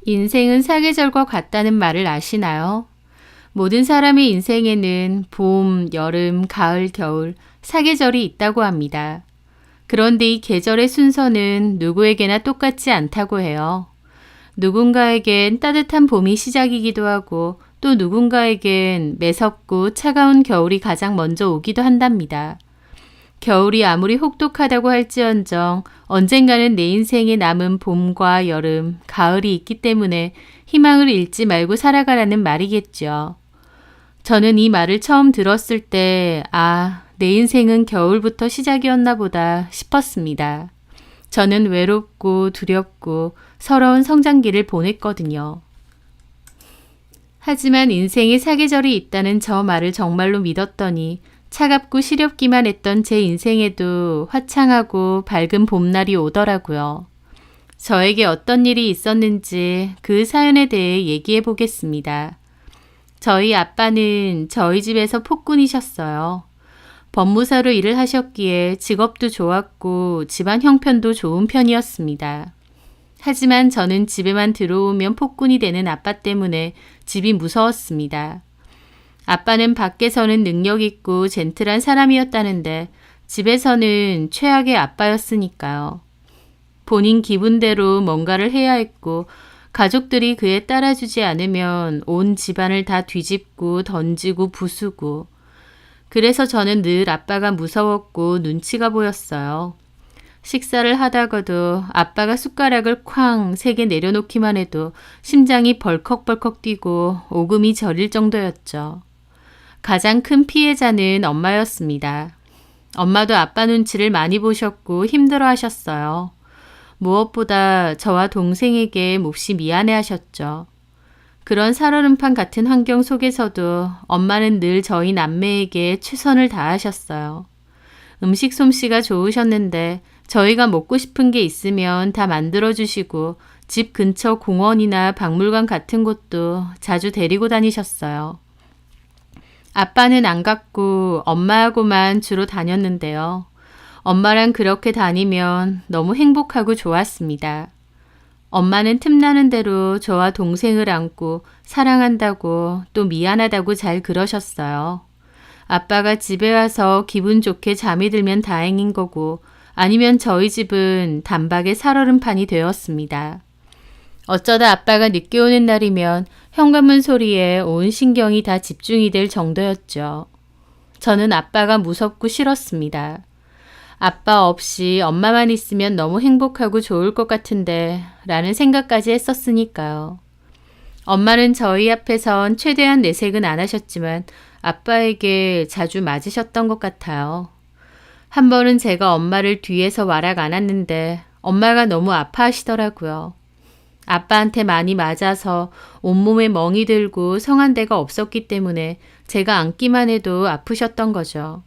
인생은 사계절과 같다는 말을 아시나요? 모든 사람의 인생에는 봄, 여름, 가을, 겨울, 사계절이 있다고 합니다. 그런데 이 계절의 순서는 누구에게나 똑같지 않다고 해요. 누군가에겐 따뜻한 봄이 시작이기도 하고 또 누군가에겐 매섭고 차가운 겨울이 가장 먼저 오기도 한답니다. 겨울이 아무리 혹독하다고 할지언정 언젠가는 내 인생에 남은 봄과 여름, 가을이 있기 때문에 희망을 잃지 말고 살아가라는 말이겠죠. 저는 이 말을 처음 들었을 때, 내 인생은 겨울부터 시작이었나 보다 싶었습니다. 저는 외롭고 두렵고 서러운 성장기를 보냈거든요. 하지만 인생에 사계절이 있다는 저 말을 정말로 믿었더니 차갑고 시렵기만 했던 제 인생에도 화창하고 밝은 봄날이 오더라고요. 저에게 어떤 일이 있었는지 그 사연에 대해 얘기해 보겠습니다. 저희 아빠는 저희 집에서 폭군이셨어요. 법무사로 일을 하셨기에 직업도 좋았고 집안 형편도 좋은 편이었습니다. 하지만 저는 집에만 들어오면 폭군이 되는 아빠 때문에 집이 무서웠습니다. 아빠는 밖에서는 능력 있고 젠틀한 사람이었다는데 집에서는 최악의 아빠였으니까요. 본인 기분대로 뭔가를 해야 했고 가족들이 그에 따라주지 않으면 온 집안을 다 뒤집고 던지고 부수고 그래서 저는 늘 아빠가 무서웠고 눈치가 보였어요. 식사를 하다가도 아빠가 숟가락을 쾅 3개 내려놓기만 해도 심장이 벌컥벌컥 뛰고 오금이 저릴 정도였죠. 가장 큰 피해자는 엄마였습니다. 엄마도 아빠 눈치를 많이 보셨고 힘들어 하셨어요. 무엇보다 저와 동생에게 몹시 미안해 하셨죠. 그런 살얼음판 같은 환경 속에서도 엄마는 늘 저희 남매에게 최선을 다하셨어요. 음식 솜씨가 좋으셨는데 저희가 먹고 싶은 게 있으면 다 만들어주시고 집 근처 공원이나 박물관 같은 곳도 자주 데리고 다니셨어요. 아빠는 안 갔고 엄마하고만 주로 다녔는데요. 엄마랑 그렇게 다니면 너무 행복하고 좋았습니다. 엄마는 틈나는 대로 저와 동생을 안고 사랑한다고 또 미안하다고 잘 그러셨어요. 아빠가 집에 와서 기분 좋게 잠이 들면 다행인 거고 아니면 저희 집은 단박에 살얼음판이 되었습니다. 어쩌다 아빠가 늦게 오는 날이면 현관문 소리에 온 신경이 다 집중이 될 정도였죠. 저는 아빠가 무섭고 싫었습니다. 아빠 없이 엄마만 있으면 너무 행복하고 좋을 것 같은데 라는 생각까지 했었으니까요. 엄마는 저희 앞에선 최대한 내색은 안 하셨지만 아빠에게 자주 맞으셨던 것 같아요. 한 번은 제가 엄마를 뒤에서 와락 안았는데 엄마가 너무 아파하시더라고요. 아빠한테 많이 맞아서 온몸에 멍이 들고 성한 데가 없었기 때문에 제가 안기만 해도 아프셨던 거죠.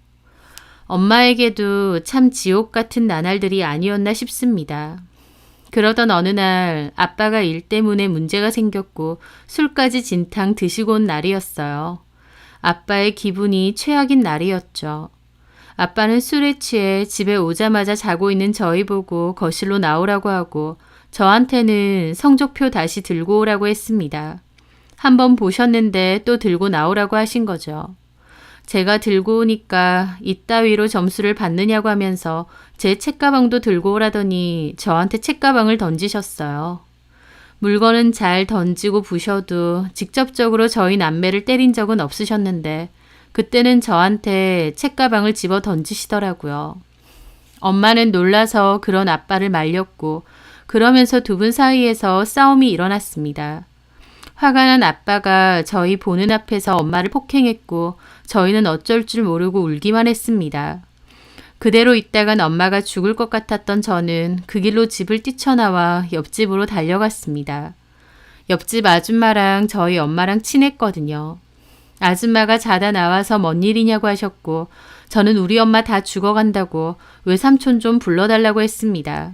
엄마에게도 참 지옥 같은 나날들이 아니었나 싶습니다. 그러던 어느 날 아빠가 일 때문에 문제가 생겼고 술까지 진탕 드시고 온 날이었어요. 아빠의 기분이 최악인 날이었죠. 아빠는 술에 취해 집에 오자마자 자고 있는 저희 보고 거실로 나오라고 하고 저한테는 성적표 다시 들고 오라고 했습니다. 한번 보셨는데 또 들고 나오라고 하신 거죠. 제가 들고 오니까 이따위로 점수를 받느냐고 하면서 제 책가방도 들고 오라더니 저한테 책가방을 던지셨어요. 물건은 잘 던지고 부셔도 직접적으로 저희 남매를 때린 적은 없으셨는데 그때는 저한테 책가방을 집어 던지시더라고요. 엄마는 놀라서 그런 아빠를 말렸고 그러면서 두 분 사이에서 싸움이 일어났습니다. 화가 난 아빠가 저희 보는 앞에서 엄마를 폭행했고 저희는 어쩔 줄 모르고 울기만 했습니다. 그대로 있다간 엄마가 죽을 것 같았던 저는 그 길로 집을 뛰쳐나와 옆집으로 달려갔습니다. 옆집 아줌마랑 저희 엄마랑 친했거든요. 아줌마가 자다 나와서 뭔 일이냐고 하셨고 저는 우리 엄마 다 죽어간다고 외삼촌 좀 불러달라고 했습니다.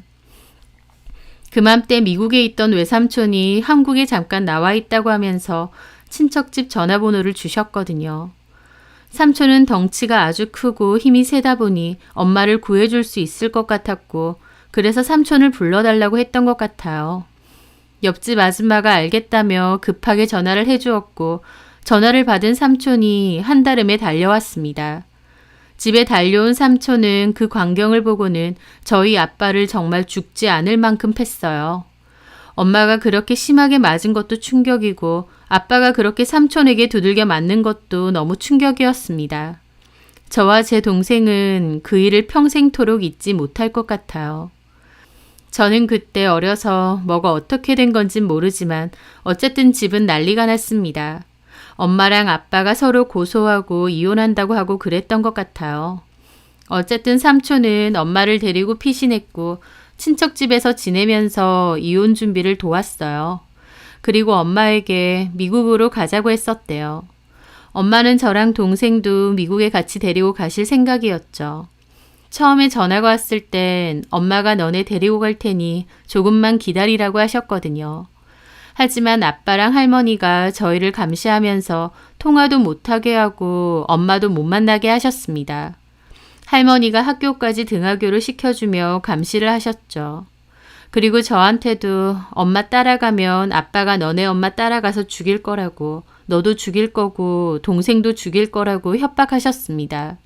그맘때 미국에 있던 외삼촌이 한국에 잠깐 나와 있다고 하면서 친척집 전화번호를 주셨거든요. 삼촌은 덩치가 아주 크고 힘이 세다 보니 엄마를 구해줄 수 있을 것 같았고 그래서 삼촌을 불러달라고 했던 것 같아요. 옆집 아줌마가 알겠다며 급하게 전화를 해주었고 전화를 받은 삼촌이 한달음에 달려왔습니다. 집에 달려온 삼촌은 그 광경을 보고는 저희 아빠를 정말 죽지 않을 만큼 팼어요. 엄마가 그렇게 심하게 맞은 것도 충격이고 아빠가 그렇게 삼촌에게 두들겨 맞는 것도 너무 충격이었습니다. 저와 제 동생은 그 일을 평생토록 잊지 못할 것 같아요. 저는 그때 어려서 뭐가 어떻게 된 건진 모르지만 어쨌든 집은 난리가 났습니다. 엄마랑 아빠가 서로 고소하고 이혼한다고 하고 그랬던 것 같아요. 어쨌든 삼촌은 엄마를 데리고 피신했고 친척 집에서 지내면서 이혼 준비를 도왔어요. 그리고 엄마에게 미국으로 가자고 했었대요. 엄마는 저랑 동생도 미국에 같이 데리고 가실 생각이었죠. 처음에 전화가 왔을 땐 엄마가 너네 데리고 갈 테니 조금만 기다리라고 하셨거든요. 하지만 아빠랑 할머니가 저희를 감시하면서 통화도 못하게 하고 엄마도 못 만나게 하셨습니다. 할머니가 학교까지 등하교를 시켜주며 감시를 하셨죠. 그리고 저한테도 엄마 따라가면 아빠가 너네 엄마 따라가서 죽일 거라고, 너도 죽일 거고 동생도 죽일 거라고 협박하셨습니다.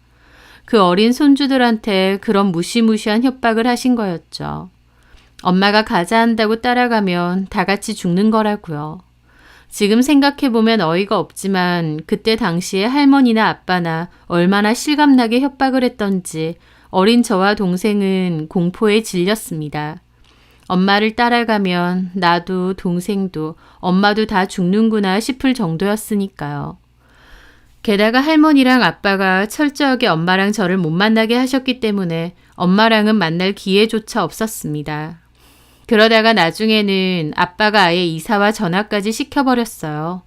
그 어린 손주들한테 그런 무시무시한 협박을 하신 거였죠. 엄마가 가자 한다고 따라가면 다 같이 죽는 거라고요. 지금 생각해보면 어이가 없지만 그때 당시에 할머니나 아빠나 얼마나 실감나게 협박을 했던지 어린 저와 동생은 공포에 질렸습니다. 엄마를 따라가면 나도 동생도 엄마도 다 죽는구나 싶을 정도였으니까요. 게다가 할머니랑 아빠가 철저하게 엄마랑 저를 못 만나게 하셨기 때문에 엄마랑은 만날 기회조차 없었습니다. 그러다가 나중에는 아빠가 아예 이사와 전화까지 시켜버렸어요.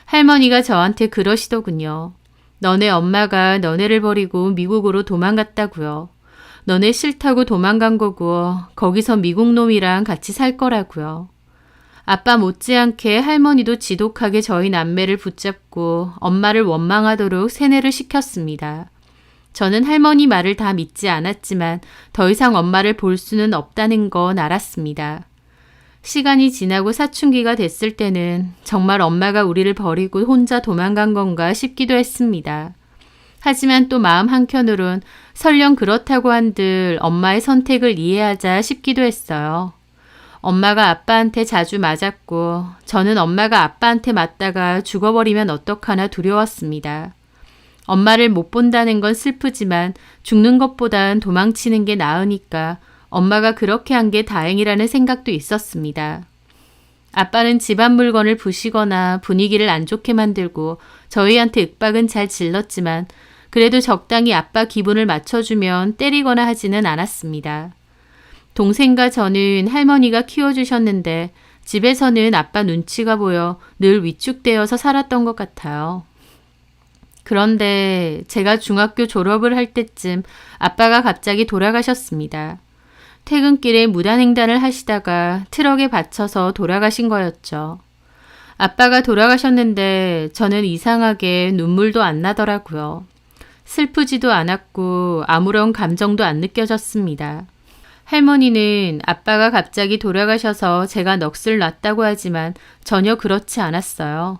할머니가 저한테 그러시더군요. 너네 엄마가 너네를 버리고 미국으로 도망갔다고요. 너네 싫다고 도망간 거고 거기서 미국 놈이랑 같이 살 거라고요. 아빠 못지않게 할머니도 지독하게 저희 남매를 붙잡고 엄마를 원망하도록 세뇌를 시켰습니다. 저는 할머니 말을 다 믿지 않았지만 더 이상 엄마를 볼 수는 없다는 건 알았습니다. 시간이 지나고 사춘기가 됐을 때는 정말 엄마가 우리를 버리고 혼자 도망간 건가 싶기도 했습니다. 하지만 또 마음 한켠으론 설령 그렇다고 한들 엄마의 선택을 이해하자 싶기도 했어요. 엄마가 아빠한테 자주 맞았고 저는 엄마가 아빠한테 맞다가 죽어버리면 어떡하나 두려웠습니다. 엄마를 못 본다는 건 슬프지만 죽는 것보단 도망치는 게 나으니까 엄마가 그렇게 한 게 다행이라는 생각도 있었습니다. 아빠는 집안 물건을 부시거나 분위기를 안 좋게 만들고 저희한테 윽박은 잘 질렀지만 그래도 적당히 아빠 기분을 맞춰주면 때리거나 하지는 않았습니다. 동생과 저는 할머니가 키워주셨는데 집에서는 아빠 눈치가 보여 늘 위축되어서 살았던 것 같아요. 그런데 제가 중학교 졸업을 할 때쯤 아빠가 갑자기 돌아가셨습니다. 퇴근길에 무단횡단을 하시다가 트럭에 받쳐서 돌아가신 거였죠. 아빠가 돌아가셨는데 저는 이상하게 눈물도 안 나더라고요. 슬프지도 않았고 아무런 감정도 안 느껴졌습니다. 할머니는 아빠가 갑자기 돌아가셔서 제가 넋을 놨다고 하지만 전혀 그렇지 않았어요.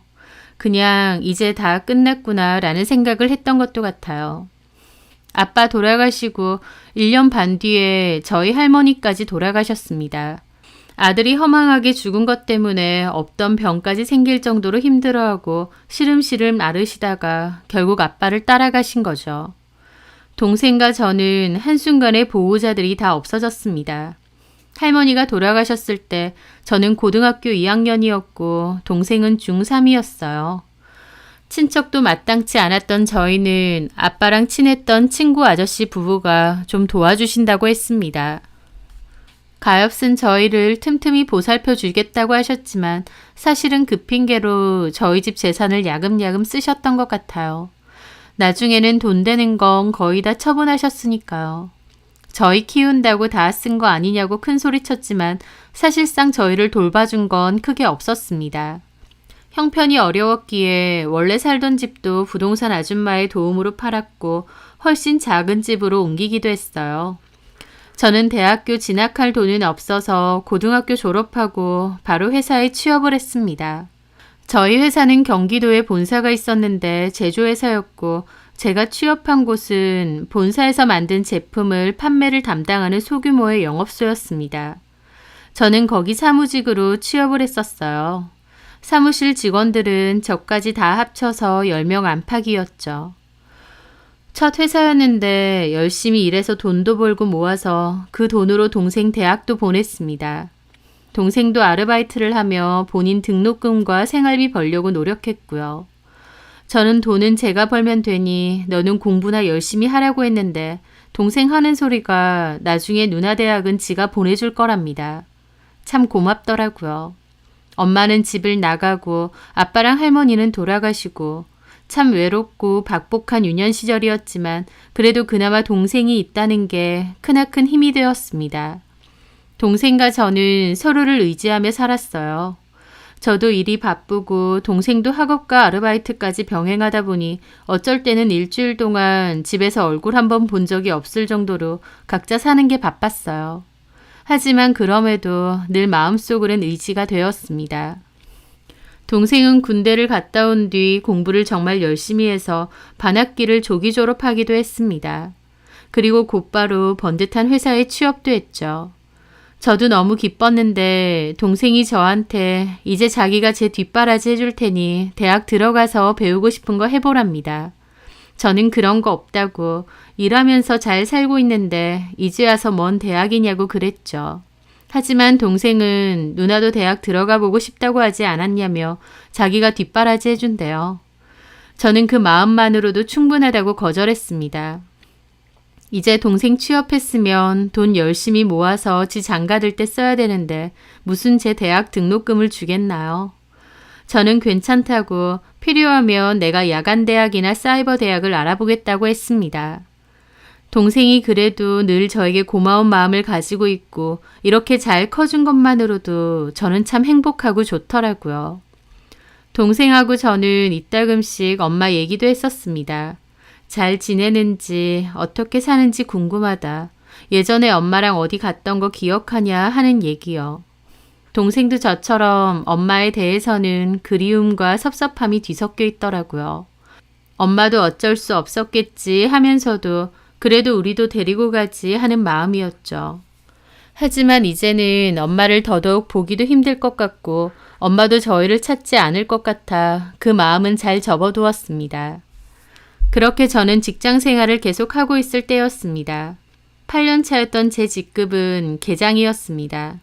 그냥 이제 다 끝났구나 라는 생각을 했던 것도 같아요. 아빠 돌아가시고 1년 반 뒤에 저희 할머니까지 돌아가셨습니다. 아들이 허망하게 죽은 것 때문에 없던 병까지 생길 정도로 힘들어하고 시름시름 앓으시다가 결국 아빠를 따라가신 거죠. 동생과 저는 한순간에 보호자들이 다 없어졌습니다. 할머니가 돌아가셨을 때 저는 고등학교 2학년이었고 동생은 중3이었어요. 친척도 마땅치 않았던 저희는 아빠랑 친했던 친구 아저씨 부부가 좀 도와주신다고 했습니다. 가엾은 저희를 틈틈이 보살펴 주겠다고 하셨지만 사실은 그 핑계로 저희 집 재산을 야금야금 쓰셨던 것 같아요. 나중에는 돈 되는 건 거의 다 처분하셨으니까요. 저희 키운다고 다 쓴 거 아니냐고 큰소리쳤지만 사실상 저희를 돌봐준 건 크게 없었습니다. 형편이 어려웠기에 원래 살던 집도 부동산 아줌마의 도움으로 팔았고 훨씬 작은 집으로 옮기기도 했어요. 저는 대학교 진학할 돈은 없어서 고등학교 졸업하고 바로 회사에 취업을 했습니다. 저희 회사는 경기도에 본사가 있었는데 제조회사였고 제가 취업한 곳은 본사에서 만든 제품을 판매를 담당하는 소규모의 영업소였습니다. 저는 거기 사무직으로 취업을 했었어요. 사무실 직원들은 저까지 다 합쳐서 10명 안팎이었죠. 첫 회사였는데 열심히 일해서 돈도 벌고 모아서 그 돈으로 동생 대학도 보냈습니다. 동생도 아르바이트를 하며 본인 등록금과 생활비 벌려고 노력했고요. 저는 돈은 제가 벌면 되니 너는 공부나 열심히 하라고 했는데 동생 하는 소리가 나중에 누나 대학은 지가 보내줄 거랍니다. 참 고맙더라고요. 엄마는 집을 나가고 아빠랑 할머니는 돌아가시고 참 외롭고 박복한 유년 시절이었지만 그래도 그나마 동생이 있다는 게 크나큰 힘이 되었습니다. 동생과 저는 서로를 의지하며 살았어요. 저도 일이 바쁘고 동생도 학업과 아르바이트까지 병행하다 보니 어쩔 때는 일주일 동안 집에서 얼굴 한번 본 적이 없을 정도로 각자 사는 게 바빴어요. 하지만 그럼에도 늘 마음속으론 의지가 되었습니다. 동생은 군대를 갔다 온 뒤 공부를 정말 열심히 해서 반학기를 조기 졸업하기도 했습니다. 그리고 곧바로 번듯한 회사에 취업도 했죠. 저도 너무 기뻤는데 동생이 저한테 이제 자기가 제 뒷바라지 해줄 테니 대학 들어가서 배우고 싶은 거 해보랍니다. 저는 그런 거 없다고 일하면서 잘 살고 있는데 이제 와서 뭔 대학이냐고 그랬죠. 하지만 동생은 누나도 대학 들어가 보고 싶다고 하지 않았냐며 자기가 뒷바라지 해준대요. 저는 그 마음만으로도 충분하다고 거절했습니다. 이제 동생 취업했으면 돈 열심히 모아서 지 장가들 때 써야 되는데 무슨 제 대학 등록금을 주겠나요? 저는 괜찮다고 필요하면 내가 야간 대학이나 사이버 대학을 알아보겠다고 했습니다. 동생이 그래도 늘 저에게 고마운 마음을 가지고 있고 이렇게 잘 커준 것만으로도 저는 참 행복하고 좋더라고요. 동생하고 저는 이따금씩 엄마 얘기도 했었습니다. 잘 지내는지 어떻게 사는지 궁금하다. 예전에 엄마랑 어디 갔던 거 기억하냐 하는 얘기요. 동생도 저처럼 엄마에 대해서는 그리움과 섭섭함이 뒤섞여 있더라고요. 엄마도 어쩔 수 없었겠지 하면서도 그래도 우리도 데리고 가지 하는 마음이었죠. 하지만 이제는 엄마를 더더욱 보기도 힘들 것 같고 엄마도 저희를 찾지 않을 것 같아 그 마음은 잘 접어두었습니다. 그렇게 저는 직장 생활을 계속하고 있을 때였습니다. 8년 차였던 제 직급은 계장이었습니다.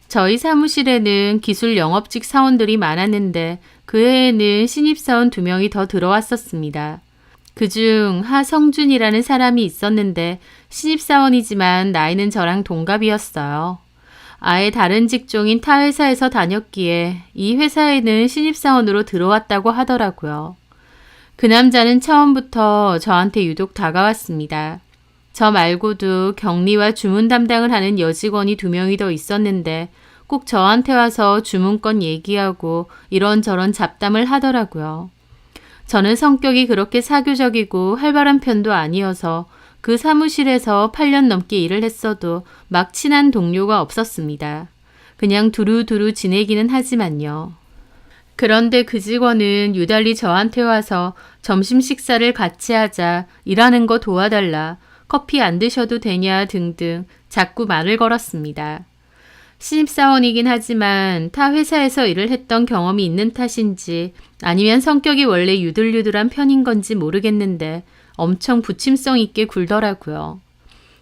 저희 사무실에는 기술 영업직 사원들이 많았는데 그 해에는 신입사원 2명이 더 들어왔었습니다. 그중 하성준이라는 사람이 있었는데 신입사원이지만 나이는 저랑 동갑이었어요. 아예 다른 직종인 타 회사에서 다녔기에 이 회사에는 신입사원으로 들어왔다고 하더라고요. 그 남자는 처음부터 저한테 유독 다가왔습니다. 저 말고도 격리와 주문 담당을 하는 여직원이 2명이 더 있었는데 꼭 저한테 와서 주문건 얘기하고 이런저런 잡담을 하더라고요. 저는 성격이 그렇게 사교적이고 활발한 편도 아니어서 그 사무실에서 8년 넘게 일을 했어도 막 친한 동료가 없었습니다. 그냥 두루두루 지내기는 하지만요. 그런데 그 직원은 유달리 저한테 와서 점심 식사를 같이 하자, 일하는 거 도와달라, 커피 안 드셔도 되냐 등등 자꾸 말을 걸었습니다. 신입사원이긴 하지만 타 회사에서 일을 했던 경험이 있는 탓인지 아니면 성격이 원래 유들유들한 편인 건지 모르겠는데 엄청 부침성 있게 굴더라고요.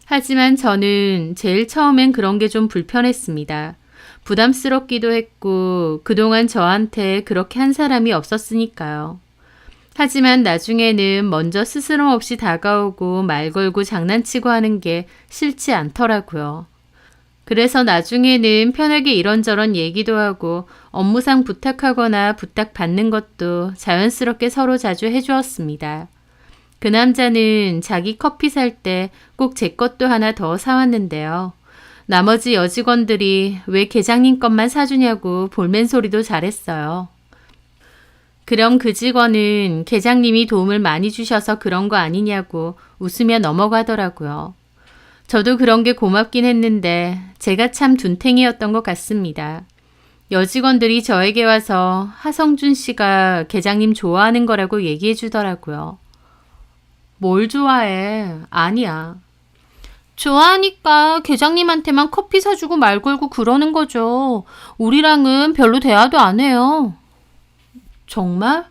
하지만 저는 제일 처음엔 그런 게 좀 불편했습니다. 부담스럽기도 했고 그동안 저한테 그렇게 한 사람이 없었으니까요. 하지만 나중에는 먼저 스스럼 없이 다가오고 말 걸고 장난치고 하는 게 싫지 않더라고요. 그래서 나중에는 편하게 이런저런 얘기도 하고 업무상 부탁하거나 부탁받는 것도 자연스럽게 서로 자주 해주었습니다. 그 남자는 자기 커피 살 때 꼭 제 것도 하나 더 사왔는데요. 나머지 여직원들이 왜 계장님 것만 사주냐고 볼멘소리도 잘했어요. 그럼 그 직원은 계장님이 도움을 많이 주셔서 그런 거 아니냐고 웃으며 넘어가더라고요. 저도 그런 게 고맙긴 했는데 제가 참 둔탱이였던 것 같습니다. 여직원들이 저에게 와서 하성준 씨가 계장님 좋아하는 거라고 얘기해 주더라고요. 뭘 좋아해? 아니야. 좋아하니까 계장님한테만 커피 사주고 말 걸고 그러는 거죠. 우리랑은 별로 대화도 안 해요. 정말?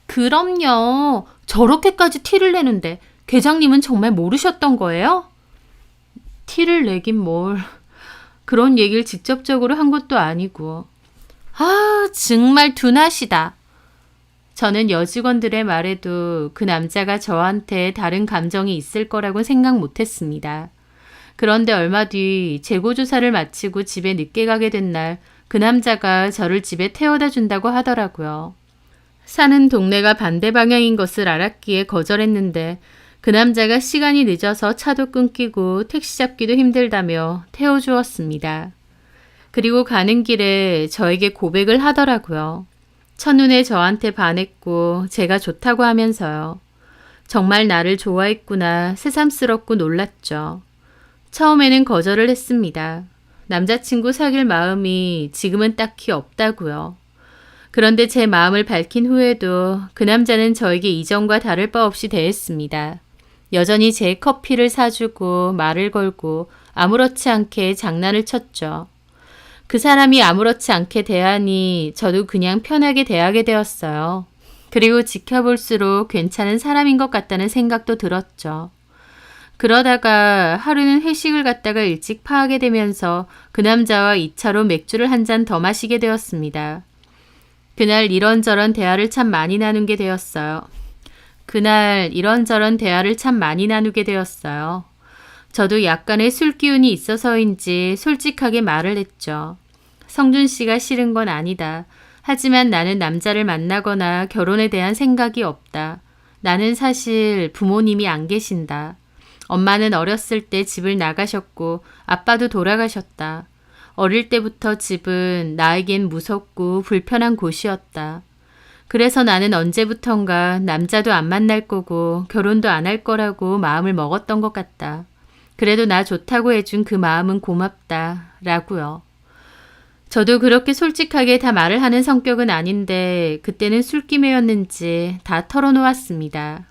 그럼요. 저렇게까지 티를 내는데 계장님은 정말 모르셨던 거예요? 티를 내긴 뭘. 그런 얘기를 직접적으로 한 것도 아니고. 아, 정말 둔하시다. 저는 여직원들의 말에도 그 남자가 저한테 다른 감정이 있을 거라고 생각 못했습니다. 그런데 얼마 뒤 재고조사를 마치고 집에 늦게 가게 된 날 그 남자가 저를 집에 태워다 준다고 하더라고요. 사는 동네가 반대 방향인 것을 알았기에 거절했는데 그 남자가 시간이 늦어서 차도 끊기고 택시 잡기도 힘들다며 태워주었습니다. 그리고 가는 길에 저에게 고백을 하더라고요. 첫눈에 저한테 반했고 제가 좋다고 하면서요. 정말 나를 좋아했구나 새삼스럽고 놀랐죠. 처음에는 거절을 했습니다. 남자친구 사귈 마음이 지금은 딱히 없다고요. 그런데 제 마음을 밝힌 후에도 그 남자는 저에게 이전과 다를 바 없이 대했습니다. 여전히 제 커피를 사주고 말을 걸고 아무렇지 않게 장난을 쳤죠. 그 사람이 아무렇지 않게 대하니 저도 그냥 편하게 대하게 되었어요. 그리고 지켜볼수록 괜찮은 사람인 것 같다는 생각도 들었죠. 그러다가 하루는 회식을 갔다가 일찍 파하게 되면서 그 남자와 2차로 맥주를 한 잔 더 마시게 되었습니다. 그날 이런저런 대화를 참 많이 나누게 되었어요. 저도 약간의 술 기운이 있어서인지 솔직하게 말을 했죠. 성준 씨가 싫은 건 아니다. 하지만 나는 남자를 만나거나 결혼에 대한 생각이 없다. 나는 사실 부모님이 안 계신다. 엄마는 어렸을 때 집을 나가셨고 아빠도 돌아가셨다. 어릴 때부터 집은 나에겐 무섭고 불편한 곳이었다. 그래서 나는 언제부턴가 남자도 안 만날 거고 결혼도 안 할 거라고 마음을 먹었던 것 같다. 그래도 나 좋다고 해준 그 마음은 고맙다. 라고요. 저도 그렇게 솔직하게 다 말을 하는 성격은 아닌데 그때는 술김에였는지 다 털어놓았습니다.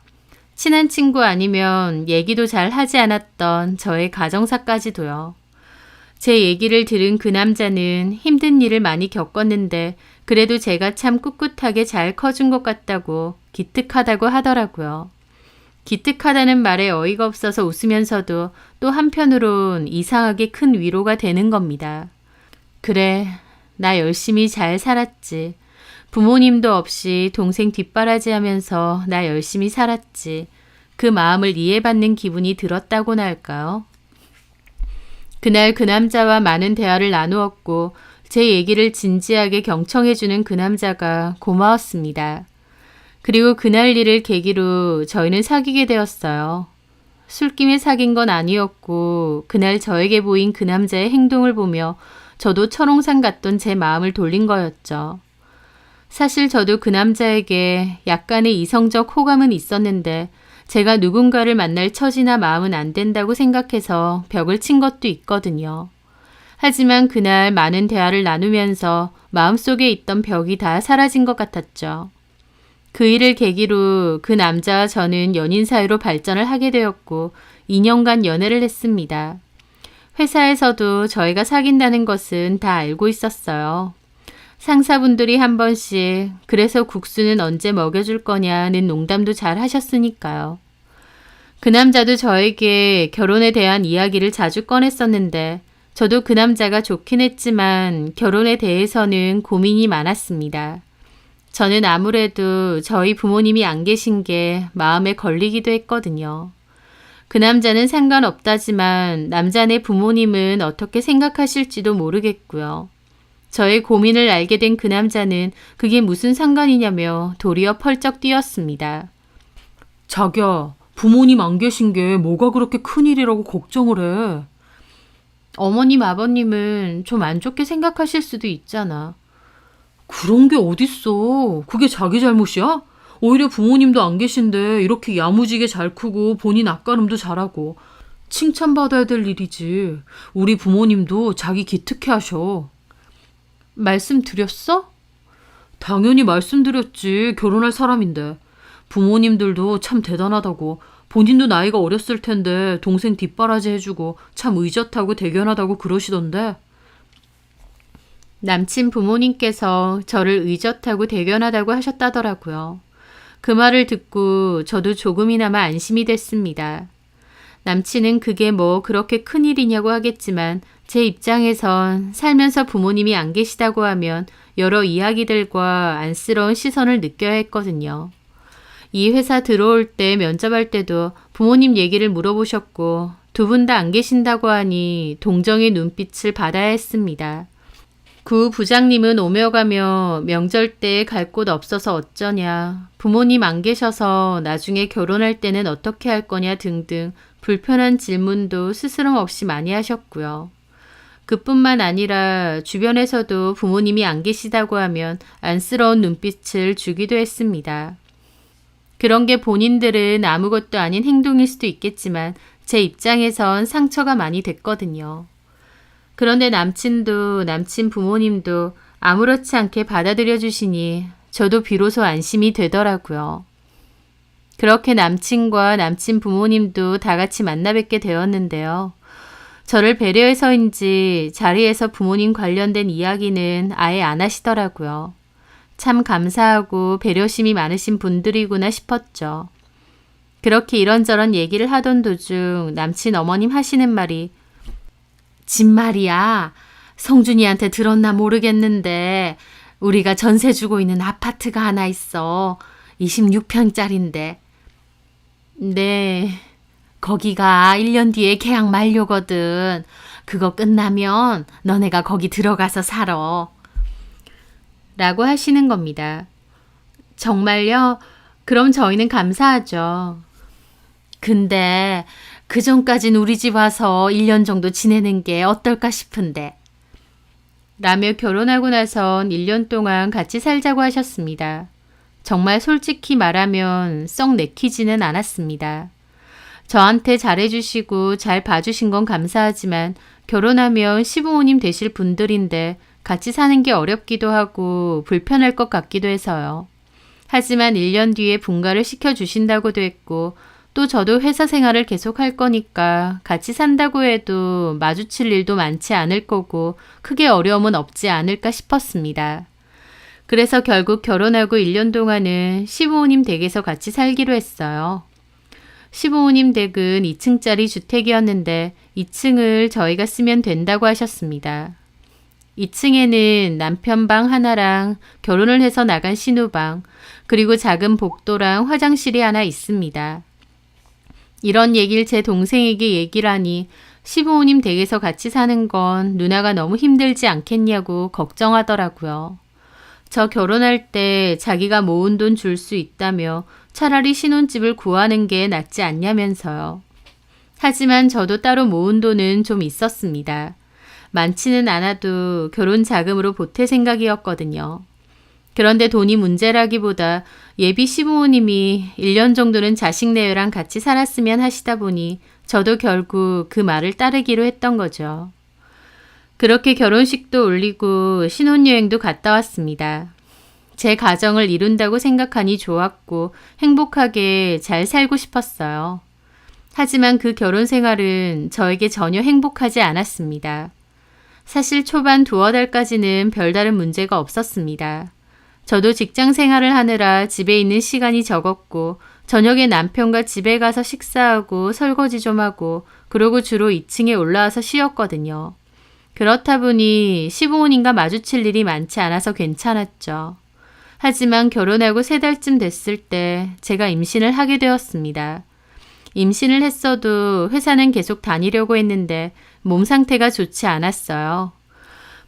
친한 친구 아니면 얘기도 잘 하지 않았던 저의 가정사까지도요. 제 얘기를 들은 그 남자는 힘든 일을 많이 겪었는데 그래도 제가 참 꿋꿋하게 잘 커준 것 같다고 기특하다고 하더라고요. 기특하다는 말에 어이가 없어서 웃으면서도 또 한편으론 이상하게 큰 위로가 되는 겁니다. 그래, 나 열심히 잘 살았지. 부모님도 없이 동생 뒷바라지하면서 나 열심히 살았지. 그 마음을 이해받는 기분이 들었다고나 할까요? 그날 그 남자와 많은 대화를 나누었고 제 얘기를 진지하게 경청해주는 그 남자가 고마웠습니다. 그리고 그날 일을 계기로 저희는 사귀게 되었어요. 술김에 사귄 건 아니었고 그날 저에게 보인 그 남자의 행동을 보며 저도 철옹산 같던 제 마음을 돌린 거였죠. 사실 저도 그 남자에게 약간의 이성적 호감은 있었는데 제가 누군가를 만날 처지나 마음은 안 된다고 생각해서 벽을 친 것도 있거든요. 하지만 그날 많은 대화를 나누면서 마음속에 있던 벽이 다 사라진 것 같았죠. 그 일을 계기로 그 남자와 저는 연인 사이로 발전을 하게 되었고 2년간 연애를 했습니다. 회사에서도 저희가 사귄다는 것은 다 알고 있었어요. 상사분들이 한 번씩 그래서 국수는 언제 먹여줄 거냐는 농담도 잘 하셨으니까요. 그 남자도 저에게 결혼에 대한 이야기를 자주 꺼냈었는데 저도 그 남자가 좋긴 했지만 결혼에 대해서는 고민이 많았습니다. 저는 아무래도 저희 부모님이 안 계신 게 마음에 걸리기도 했거든요. 그 남자는 상관없다지만 남자네 부모님은 어떻게 생각하실지도 모르겠고요. 저의 고민을 알게 된 그 남자는 그게 무슨 상관이냐며 도리어 펄쩍 뛰었습니다. 자기야, 부모님 안 계신 게 뭐가 그렇게 큰일이라고 걱정을 해. 어머님, 아버님은 좀 안 좋게 생각하실 수도 있잖아. 그런 게 어딨어. 그게 자기 잘못이야? 오히려 부모님도 안 계신데 이렇게 야무지게 잘 크고 본인 앞가림도 잘하고 칭찬받아야 될 일이지. 우리 부모님도 자기 기특해 하셔. 말씀드렸어? 당연히 말씀드렸지. 결혼할 사람인데. 부모님들도 참 대단하다고. 본인도 나이가 어렸을 텐데 동생 뒷바라지 해주고 참 의젓하고 대견하다고 그러시던데. 남친 부모님께서 저를 의젓하고 대견하다고 하셨다더라고요. 그 말을 듣고 저도 조금이나마 안심이 됐습니다. 남친은 그게 뭐 그렇게 큰일이냐고 하겠지만 제 입장에선 살면서 부모님이 안 계시다고 하면 여러 이야기들과 안쓰러운 시선을 느껴야 했거든요. 이 회사 들어올 때 면접할 때도 부모님 얘기를 물어보셨고 두 분 다 안 계신다고 하니 동정의 눈빛을 받아야 했습니다. 구 부장님은 오며 가며 명절 때 갈 곳 없어서 어쩌냐, 부모님 안 계셔서 나중에 결혼할 때는 어떻게 할 거냐 등등 불편한 질문도 스스럼 없이 많이 하셨고요. 그뿐만 아니라 주변에서도 부모님이 안 계시다고 하면 안쓰러운 눈빛을 주기도 했습니다. 그런 게 본인들은 아무것도 아닌 행동일 수도 있겠지만 제 입장에선 상처가 많이 됐거든요. 그런데 남친도 남친 부모님도 아무렇지 않게 받아들여 주시니 저도 비로소 안심이 되더라고요. 그렇게 남친과 남친 부모님도 다 같이 만나 뵙게 되었는데요. 저를 배려해서인지 자리에서 부모님 관련된 이야기는 아예 안 하시더라고요. 참 감사하고 배려심이 많으신 분들이구나 싶었죠. 그렇게 이런저런 얘기를 하던 도중 남친 어머님 하시는 말이 진 말이야. 성준이한테 들었나 모르겠는데 우리가 전세 주고 있는 아파트가 하나 있어. 26평짜린데. 네. 거기가 1년 뒤에 계약 만료거든. 그거 끝나면 너네가 거기 들어가서 살아. 라고 하시는 겁니다. 정말요? 그럼 저희는 감사하죠. 근데 그 전까진 우리 집 와서 1년 정도 지내는 게 어떨까 싶은데. 라며 결혼하고 나선 1년 동안 같이 살자고 하셨습니다. 정말 솔직히 말하면 썩 내키지는 않았습니다. 저한테 잘해주시고 잘 봐주신 건 감사하지만 결혼하면 시부모님 되실 분들인데 같이 사는 게 어렵기도 하고 불편할 것 같기도 해서요. 하지만 1년 뒤에 분가를 시켜주신다고도 했고 또 저도 회사 생활을 계속 할 거니까 같이 산다고 해도 마주칠 일도 많지 않을 거고 크게 어려움은 없지 않을까 싶었습니다. 그래서 결국 결혼하고 1년 동안은 시부모님 댁에서 같이 살기로 했어요. 시부모님 댁은 2층짜리 주택이었는데 2층을 저희가 쓰면 된다고 하셨습니다. 2층에는 남편 방 하나랑 결혼을 해서 나간 신우방, 그리고 작은 복도랑 화장실이 하나 있습니다. 이런 얘기를 제 동생에게 얘기를 하니 시부모님 댁에서 같이 사는 건 누나가 너무 힘들지 않겠냐고 걱정하더라고요. 저 결혼할 때 자기가 모은 돈 줄 수 있다며 차라리 신혼집을 구하는 게 낫지 않냐면서요. 하지만 저도 따로 모은 돈은 좀 있었습니다. 많지는 않아도 결혼 자금으로 보탤 생각이었거든요. 그런데 돈이 문제라기보다 예비 시부모님이 1년 정도는 자식 내외랑 같이 살았으면 하시다 보니 저도 결국 그 말을 따르기로 했던 거죠. 그렇게 결혼식도 올리고 신혼여행도 갔다 왔습니다. 제 가정을 이룬다고 생각하니 좋았고 행복하게 잘 살고 싶었어요. 하지만 그 결혼 생활은 저에게 전혀 행복하지 않았습니다. 사실 초반 2달까지는 별다른 문제가 없었습니다. 저도 직장 생활을 하느라 집에 있는 시간이 적었고 저녁에 남편과 집에 가서 식사하고 설거지 좀 하고 그러고 주로 2층에 올라와서 쉬었거든요. 그렇다 보니 시부모님과 마주칠 일이 많지 않아서 괜찮았죠. 하지만 결혼하고 3달쯤 됐을 때 제가 임신을 하게 되었습니다. 임신을 했어도 회사는 계속 다니려고 했는데 몸 상태가 좋지 않았어요.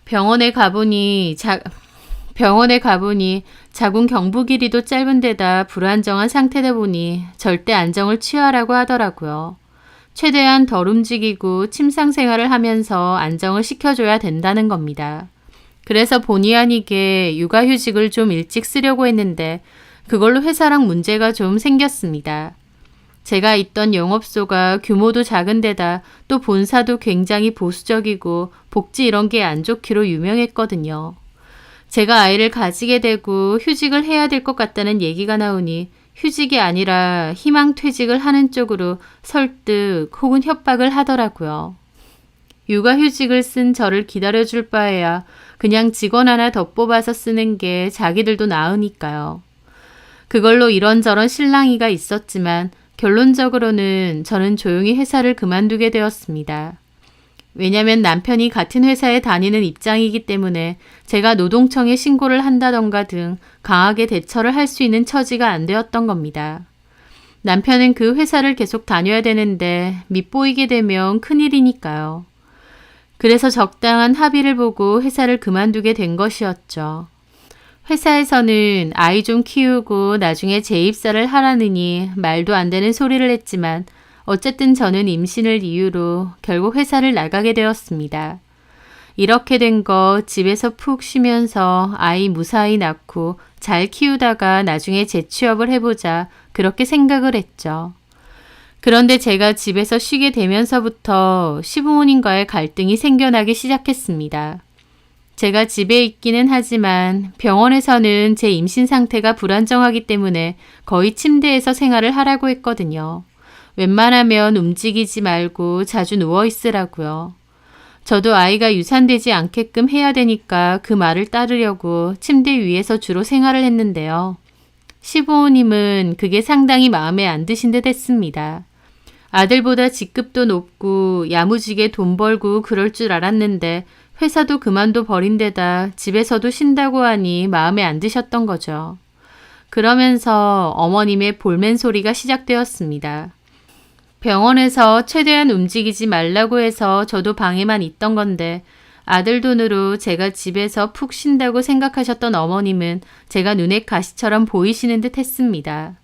병원에 가보니 자궁 경부 길이도 짧은 데다 불안정한 상태다 보니 절대 안정을 취하라고 하더라고요. 최대한 덜 움직이고 침상 생활을 하면서 안정을 시켜줘야 된다는 겁니다. 그래서 본의 아니게 육아휴직을 좀 일찍 쓰려고 했는데 그걸로 회사랑 문제가 좀 생겼습니다. 제가 있던 영업소가 규모도 작은 데다 또 본사도 굉장히 보수적이고 복지 이런 게 안 좋기로 유명했거든요. 제가 아이를 가지게 되고 휴직을 해야 될 것 같다는 얘기가 나오니 휴직이 아니라 희망퇴직을 하는 쪽으로 설득 혹은 협박을 하더라고요. 육아휴직을 쓴 저를 기다려줄 바에야 그냥 직원 하나 더 뽑아서 쓰는 게 자기들도 나으니까요. 그걸로 이런저런 실랑이가 있었지만 결론적으로는 저는 조용히 회사를 그만두게 되었습니다. 왜냐면 남편이 같은 회사에 다니는 입장이기 때문에 제가 노동청에 신고를 한다던가 등 강하게 대처를 할 수 있는 처지가 안 되었던 겁니다. 남편은 그 회사를 계속 다녀야 되는데 밉보이게 되면 큰일이니까요. 그래서 적당한 합의를 보고 회사를 그만두게 된 것이었죠. 회사에서는 아이 좀 키우고 나중에 재입사를 하라느니 말도 안 되는 소리를 했지만 어쨌든 저는 임신을 이유로 결국 회사를 나가게 되었습니다. 이렇게 된 거 집에서 푹 쉬면서 아이 무사히 낳고 잘 키우다가 나중에 재취업을 해보자 그렇게 생각을 했죠. 그런데 제가 집에서 쉬게 되면서부터 시부모님과의 갈등이 생겨나기 시작했습니다. 제가 집에 있기는 하지만 병원에서는 제 임신 상태가 불안정하기 때문에 거의 침대에서 생활을 하라고 했거든요. 웬만하면 움직이지 말고 자주 누워 있으라고요. 저도 아이가 유산되지 않게끔 해야 되니까 그 말을 따르려고 침대 위에서 주로 생활을 했는데요. 시부모님은 그게 상당히 마음에 안 드신 듯 했습니다. 아들보다 직급도 높고 야무지게 돈 벌고 그럴 줄 알았는데 회사도 그만둬 버린 데다 집에서도 쉰다고 하니 마음에 안 드셨던 거죠. 그러면서 어머님의 볼멘 소리가 시작되었습니다. 병원에서 최대한 움직이지 말라고 해서 저도 방에만 있던 건데 아들 돈으로 제가 집에서 푹 쉰다고 생각하셨던 어머님은 제가 눈에 가시처럼 보이시는 듯 했습니다.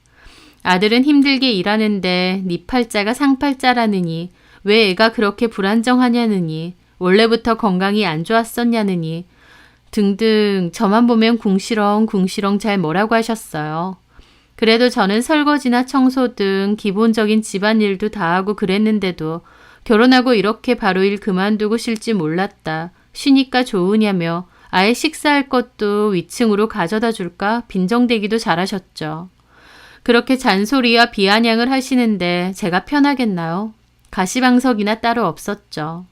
아들은 힘들게 일하는데 네 팔자가 상팔자라느니 왜 애가 그렇게 불안정하냐느니 원래부터 건강이 안 좋았었냐느니 등등 저만 보면 궁시렁 잘 뭐라고 하셨어요. 그래도 저는 설거지나 청소 등 기본적인 집안일도 다 하고 그랬는데도 결혼하고 이렇게 바로 일 그만두고 쉴지 몰랐다. 쉬니까 좋으냐며 아예 식사할 것도 위층으로 가져다 줄까 빈정대기도 잘하셨죠. 그렇게 잔소리와 비아냥을 하시는데 제가 편하겠나요? 가시방석이나 따로 없었죠.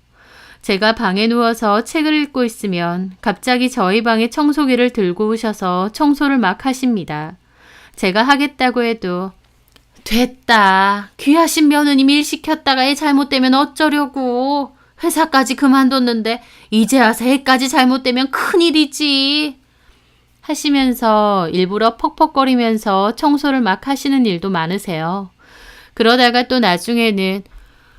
제가 방에 누워서 책을 읽고 있으면 갑자기 저희 방에 청소기를 들고 오셔서 청소를 막 하십니다. 제가 하겠다고 해도 됐다. 귀하신 며느님 일 시켰다가 애 잘못되면 어쩌려고. 회사까지 그만뒀는데 이제 와서 애까지 잘못되면 큰일이지. 하시면서 일부러 퍽퍽거리면서 청소를 막 하시는 일도 많으세요. 그러다가 또 나중에는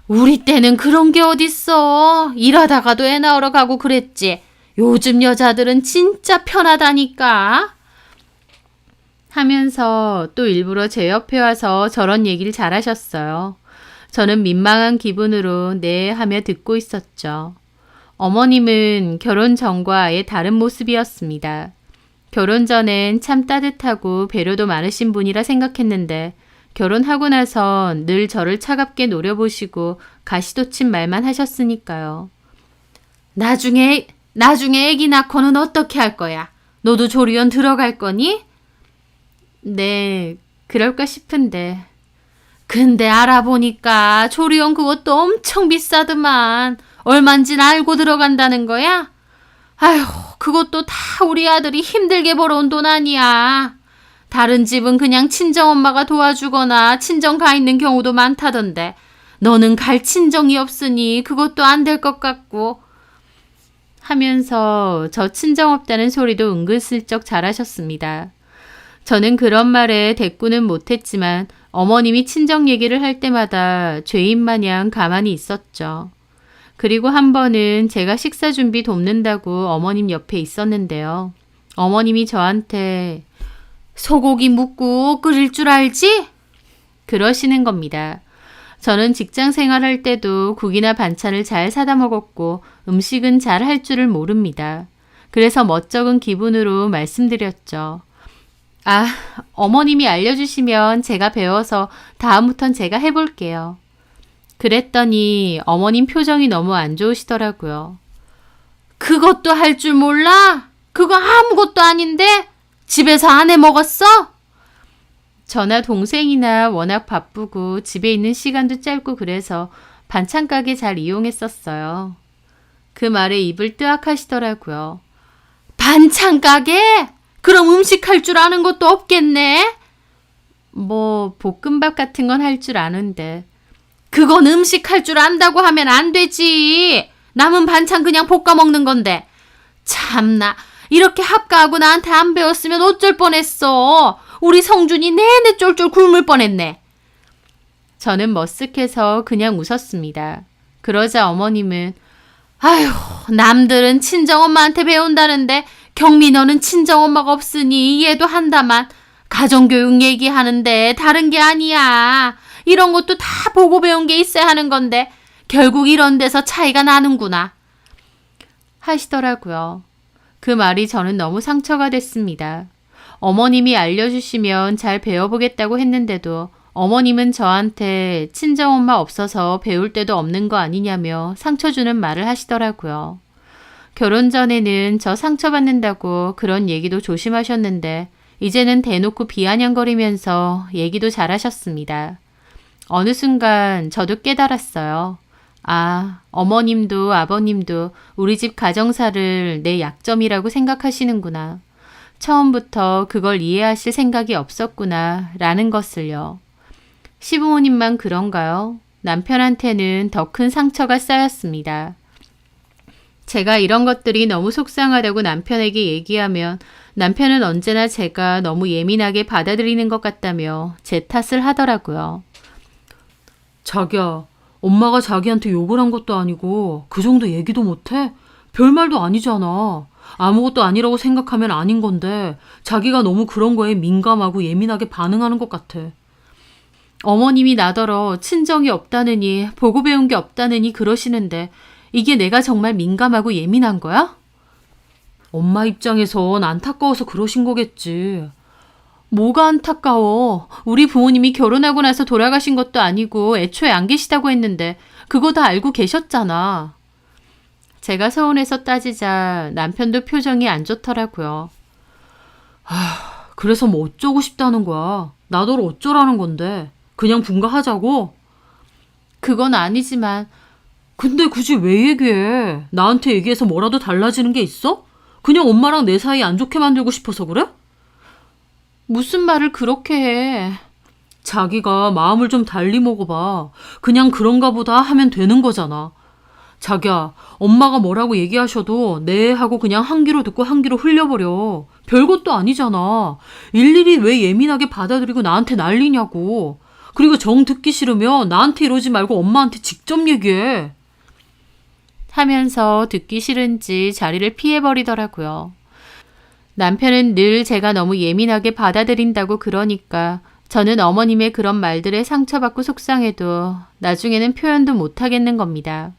우리 때는 그런 게 어딨어. 일하다가도 애 낳으러 가고 그랬지. 요즘 여자들은 진짜 편하다니까. 하면서 또 일부러 제 옆에 와서 저런 얘기를 잘하셨어요. 저는 민망한 기분으로 네 하며 듣고 있었죠. 어머님은 결혼 전과 아예 다른 모습이었습니다. 결혼 전엔 참 따뜻하고 배려도 많으신 분이라 생각했는데 결혼하고 나선 늘 저를 차갑게 노려보시고 가시돋친 말만 하셨으니까요. 나중에 애기 낳고는 어떻게 할 거야? 너도 조리원 들어갈 거니? 네, 그럴까 싶은데. 근데 알아보니까 조리원 그것도 엄청 비싸더만. 얼만진 알고 들어간다는 거야? 아휴, 그것도 다 우리 아들이 힘들게 벌어온 돈 아니야. 다른 집은 그냥 친정엄마가 도와주거나 친정 가 있는 경우도 많다던데 너는 갈 친정이 없으니 그것도 안 될 것 같고 하면서 저 친정 없다는 소리도 은근슬쩍 잘하셨습니다. 저는 그런 말에 대꾸는 못했지만 어머님이 친정 얘기를 할 때마다 죄인 마냥 가만히 있었죠. 그리고 한 번은 제가 식사 준비 돕는다고 어머님 옆에 있었는데요. 어머님이 저한테 소고기 묵고 끓일 줄 알지? 그러시는 겁니다. 저는 직장 생활할 때도 국이나 반찬을 잘 사다 먹었고 음식은 잘 할 줄을 모릅니다. 그래서 멋쩍은 기분으로 말씀드렸죠. 아, 어머님이 알려주시면 제가 배워서 다음부턴 제가 해볼게요. 그랬더니 어머님 표정이 너무 안 좋으시더라고요. 그것도 할 줄 몰라? 그거 아무것도 아닌데? 집에서 안 해 먹었어? 저나 동생이나 워낙 바쁘고 집에 있는 시간도 짧고 그래서 반찬 가게 잘 이용했었어요. 그 말에 입을 뜨악 하시더라고요. 반찬 가게? 그럼 음식 할 줄 아는 것도 없겠네? 뭐 볶음밥 같은 건 할 줄 아는데. 그건 음식 할 줄 안다고 하면 안 되지. 남은 반찬 그냥 볶아 먹는 건데. 참나, 이렇게 합가하고 나한테 안 배웠으면 어쩔 뻔했어. 우리 성준이 내내 쫄쫄 굶을 뻔했네. 저는 머쓱해서 그냥 웃었습니다. 그러자 어머님은 아휴, 남들은 친정엄마한테 배운다는데 경미 너는 친정엄마가 없으니 이해도 한다만 가정교육 얘기하는데 다른 게 아니야. 이런 것도 다 보고 배운 게 있어야 하는 건데 결국 이런 데서 차이가 나는구나 하시더라고요. 그 말이 저는 너무 상처가 됐습니다. 어머님이 알려주시면 잘 배워보겠다고 했는데도 어머님은 저한테 친정엄마 없어서 배울 데도 없는 거 아니냐며 상처 주는 말을 하시더라고요. 결혼 전에는 저 상처받는다고 그런 얘기도 조심하셨는데 이제는 대놓고 비아냥거리면서 얘기도 잘하셨습니다. 어느 순간 저도 깨달았어요. 아, 어머님도 아버님도 우리 집 가정사를 내 약점이라고 생각하시는구나. 처음부터 그걸 이해하실 생각이 없었구나 라는 것을요. 시부모님만 그런가요? 남편한테는 더 큰 상처가 쌓였습니다. 제가 이런 것들이 너무 속상하다고 남편에게 얘기하면 남편은 언제나 제가 너무 예민하게 받아들이는 것 같다며 제 탓을 하더라고요. 자기야, 엄마가 자기한테 욕을 한 것도 아니고 그 정도 얘기도 못해? 별말도 아니잖아. 아무것도 아니라고 생각하면 아닌 건데 자기가 너무 그런 거에 민감하고 예민하게 반응하는 것 같아. 어머님이 나더러 친정이 없다느니 보고 배운 게 없다느니 그러시는데 이게 내가 정말 민감하고 예민한 거야? 엄마 입장에선 안타까워서 그러신 거겠지. 뭐가 안타까워. 우리 부모님이 결혼하고 나서 돌아가신 것도 아니고 애초에 안 계시다고 했는데 그거 다 알고 계셨잖아. 제가 서운해서 따지자 남편도 표정이 안 좋더라고요. 그래서 뭐 어쩌고 싶다는 거야. 나더러 어쩌라는 건데. 그냥 분가하자고? 그건 아니지만 근데 굳이 왜 얘기해? 나한테 얘기해서 뭐라도 달라지는 게 있어? 그냥 엄마랑 내 사이 안 좋게 만들고 싶어서 그래? 무슨 말을 그렇게 해. 자기가 마음을 좀 달리 먹어봐. 그냥 그런가 보다 하면 되는 거잖아. 자기야, 엄마가 뭐라고 얘기하셔도 네 하고 그냥 한 귀로 듣고 한 귀로 흘려버려. 별것도 아니잖아. 일일이 왜 예민하게 받아들이고 나한테 난리냐고. 그리고 정 듣기 싫으면 나한테 이러지 말고 엄마한테 직접 얘기해. 하면서 듣기 싫은지 자리를 피해버리더라고요. 남편은 늘 제가 너무 예민하게 받아들인다고 그러니까 저는 어머님의 그런 말들에 상처받고 속상해도 나중에는 표현도 못하겠는 겁니다.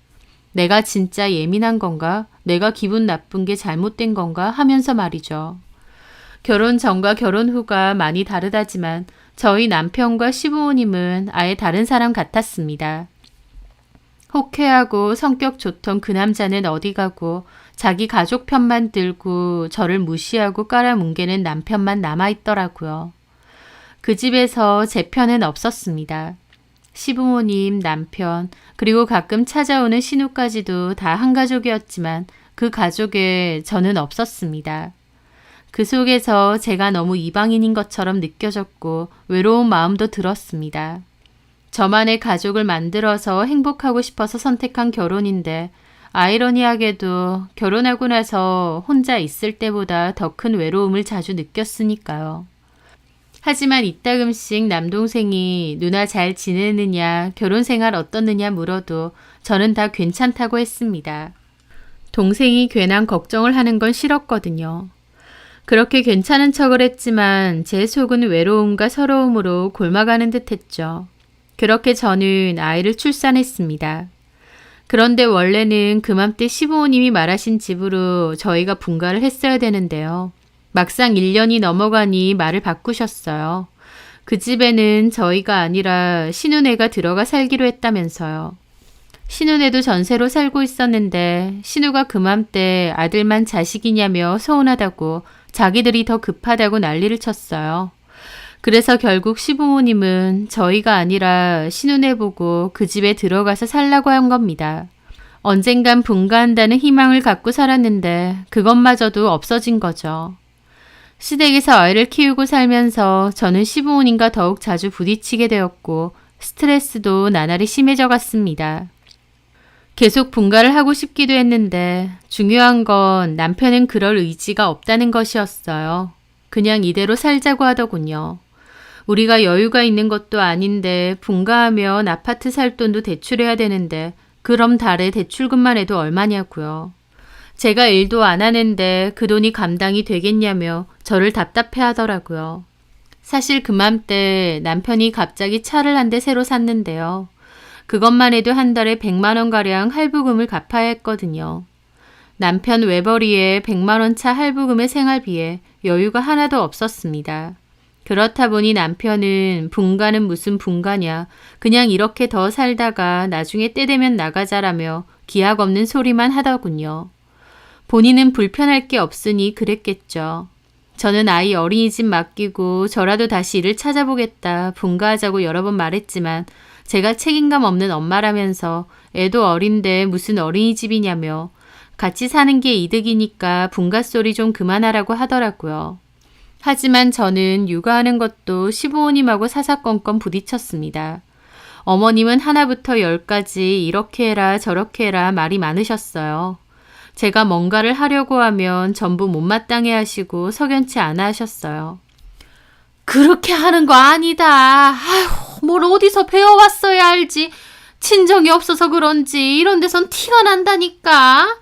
내가 진짜 예민한 건가? 내가 기분 나쁜 게 잘못된 건가? 하면서 말이죠. 결혼 전과 결혼 후가 많이 다르다지만 저희 남편과 시부모님은 아예 다른 사람 같았습니다. 호쾌하고 성격 좋던 그 남자는 어디 가고 자기 가족 편만 들고 저를 무시하고 깔아뭉개는 남편만 남아있더라고요. 그 집에서 제 편은 없었습니다. 시부모님, 남편, 그리고 가끔 찾아오는 신우까지도 다 한 가족이었지만 그 가족에 저는 없었습니다. 그 속에서 제가 너무 이방인인 것처럼 느껴졌고 외로운 마음도 들었습니다. 저만의 가족을 만들어서 행복하고 싶어서 선택한 결혼인데 아이러니하게도 결혼하고 나서 혼자 있을 때보다 더 큰 외로움을 자주 느꼈으니까요. 하지만 이따금씩 남동생이 누나 잘 지내느냐, 결혼 생활 어떻느냐 물어도 저는 다 괜찮다고 했습니다. 동생이 괜한 걱정을 하는 건 싫었거든요. 그렇게 괜찮은 척을 했지만 제 속은 외로움과 서러움으로 곪아가는 듯 했죠. 그렇게 저는 아이를 출산했습니다. 그런데 원래는 그맘때 시부모님이 말하신 집으로 저희가 분가를 했어야 되는데요. 막상 1년이 넘어가니 말을 바꾸셨어요. 그 집에는 저희가 아니라 신우네가 들어가 살기로 했다면서요. 신우네도 전세로 살고 있었는데 신우가 그맘때 아들만 자식이냐며 서운하다고 자기들이 더 급하다고 난리를 쳤어요. 그래서 결국 시부모님은 저희가 아니라 신우네 보고 그 집에 들어가서 살라고 한 겁니다. 언젠간 분가한다는 희망을 갖고 살았는데 그것마저도 없어진 거죠. 시댁에서 아이를 키우고 살면서 저는 시부모님과 더욱 자주 부딪히게 되었고 스트레스도 나날이 심해져 갔습니다. 계속 분가를 하고 싶기도 했는데 중요한 건 남편은 그럴 의지가 없다는 것이었어요. 그냥 이대로 살자고 하더군요. 우리가 여유가 있는 것도 아닌데 분가하면 아파트 살 돈도 대출해야 되는데 그럼 달에 대출금만 해도 얼마냐고요. 제가 일도 안 하는데 그 돈이 감당이 되겠냐며 저를 답답해 하더라고요. 사실 그맘때 남편이 갑자기 차를 한 대 새로 샀는데요. 그것만 해도 한 달에 100만 원가량 할부금을 갚아야 했거든요. 남편 외벌이에 100만 원 차 할부금의 생활비에 여유가 하나도 없었습니다. 그렇다 보니 남편은 분가는 무슨 분가냐, 그냥 이렇게 더 살다가 나중에 때 되면 나가자라며 기약 없는 소리만 하더군요. 본인은 불편할 게 없으니 그랬겠죠. 저는 아이 어린이집 맡기고 저라도 다시 일을 찾아보겠다, 분가하자고 여러 번 말했지만 제가 책임감 없는 엄마라면서 애도 어린데 무슨 어린이집이냐며 같이 사는 게 이득이니까 분가 소리 좀 그만하라고 하더라고요. 하지만 저는 육아하는 것도 시부모님하고 사사건건 부딪혔습니다. 어머님은 하나부터 10까지 이렇게 해라 저렇게 해라 말이 많으셨어요. 제가 뭔가를 하려고 하면 전부 못마땅해 하시고 석연치 않아 하셨어요. 그렇게 하는 거 아니다. 아휴, 뭘 어디서 배워왔어야 알지. 친정이 없어서 그런지 이런 데선 티가 난다니까.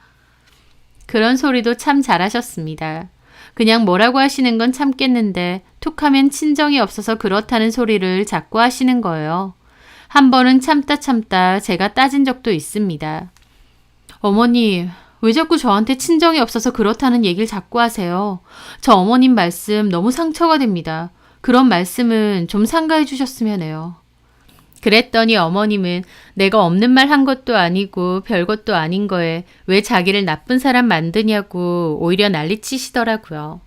그런 소리도 참 잘하셨습니다. 그냥 뭐라고 하시는 건 참겠는데 툭하면 친정이 없어서 그렇다는 소리를 자꾸 하시는 거예요. 한 번은 참다 제가 따진 적도 있습니다. 어머니, 왜 자꾸 저한테 친정이 없어서 그렇다는 얘기를 자꾸 하세요? 저 어머님 말씀 너무 상처가 됩니다. 그런 말씀은 좀 삼가해 주셨으면 해요. 그랬더니 어머님은 내가 없는 말 한 것도 아니고 별것도 아닌 거에 왜 자기를 나쁜 사람 만드냐고 오히려 난리치시더라고요.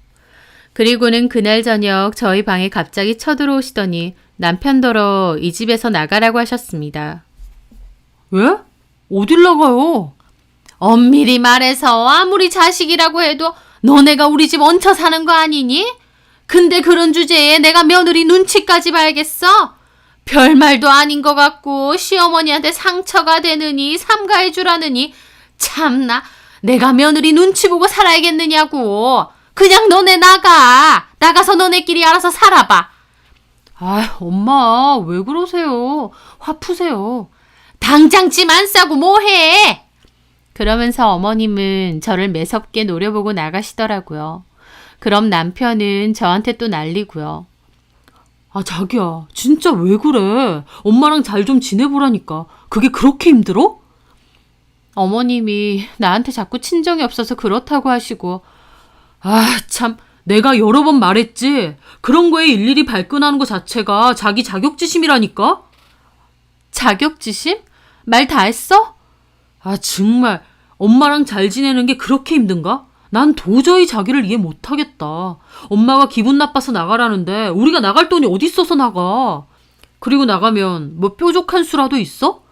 그리고는 그날 저녁 저희 방에 갑자기 쳐들어오시더니 남편더러 이 집에서 나가라고 하셨습니다. 왜? 어딜 나가요? 엄밀히 말해서 아무리 자식이라고 해도 너네가 우리 집 얹혀 사는 거 아니니? 근데 그런 주제에 내가 며느리 눈치까지 봐야겠어? 별말도 아닌 것 같고 시어머니한테 상처가 되느니 삼가해 주라느니 참나 내가 며느리 눈치 보고 살아야겠느냐고. 그냥 너네 나가서 너네끼리 알아서 살아봐. 아, 엄마 왜 그러세요? 화 푸세요. 당장 짐 안 싸고 뭐해? 그러면서 어머님은 저를 매섭게 노려보고 나가시더라고요. 그럼 남편은 저한테 또 난리고요. 아, 자기야, 진짜 왜 그래? 엄마랑 잘 좀 지내보라니까. 그게 그렇게 힘들어? 어머님이 나한테 자꾸 친정이 없어서 그렇다고 하시고. 아, 참, 내가 여러 번 말했지. 그런 거에 일일이 발끈하는 거 자체가 자기 자격지심이라니까? 자격지심? 말 다 했어? 아, 정말 엄마랑 잘 지내는 게 그렇게 힘든가? 난 도저히 자기를 이해 못하겠다. 엄마가 기분 나빠서 나가라는데 우리가 나갈 돈이 어디 있어서 나가. 그리고 나가면 뭐 뾰족한 수라도 있어?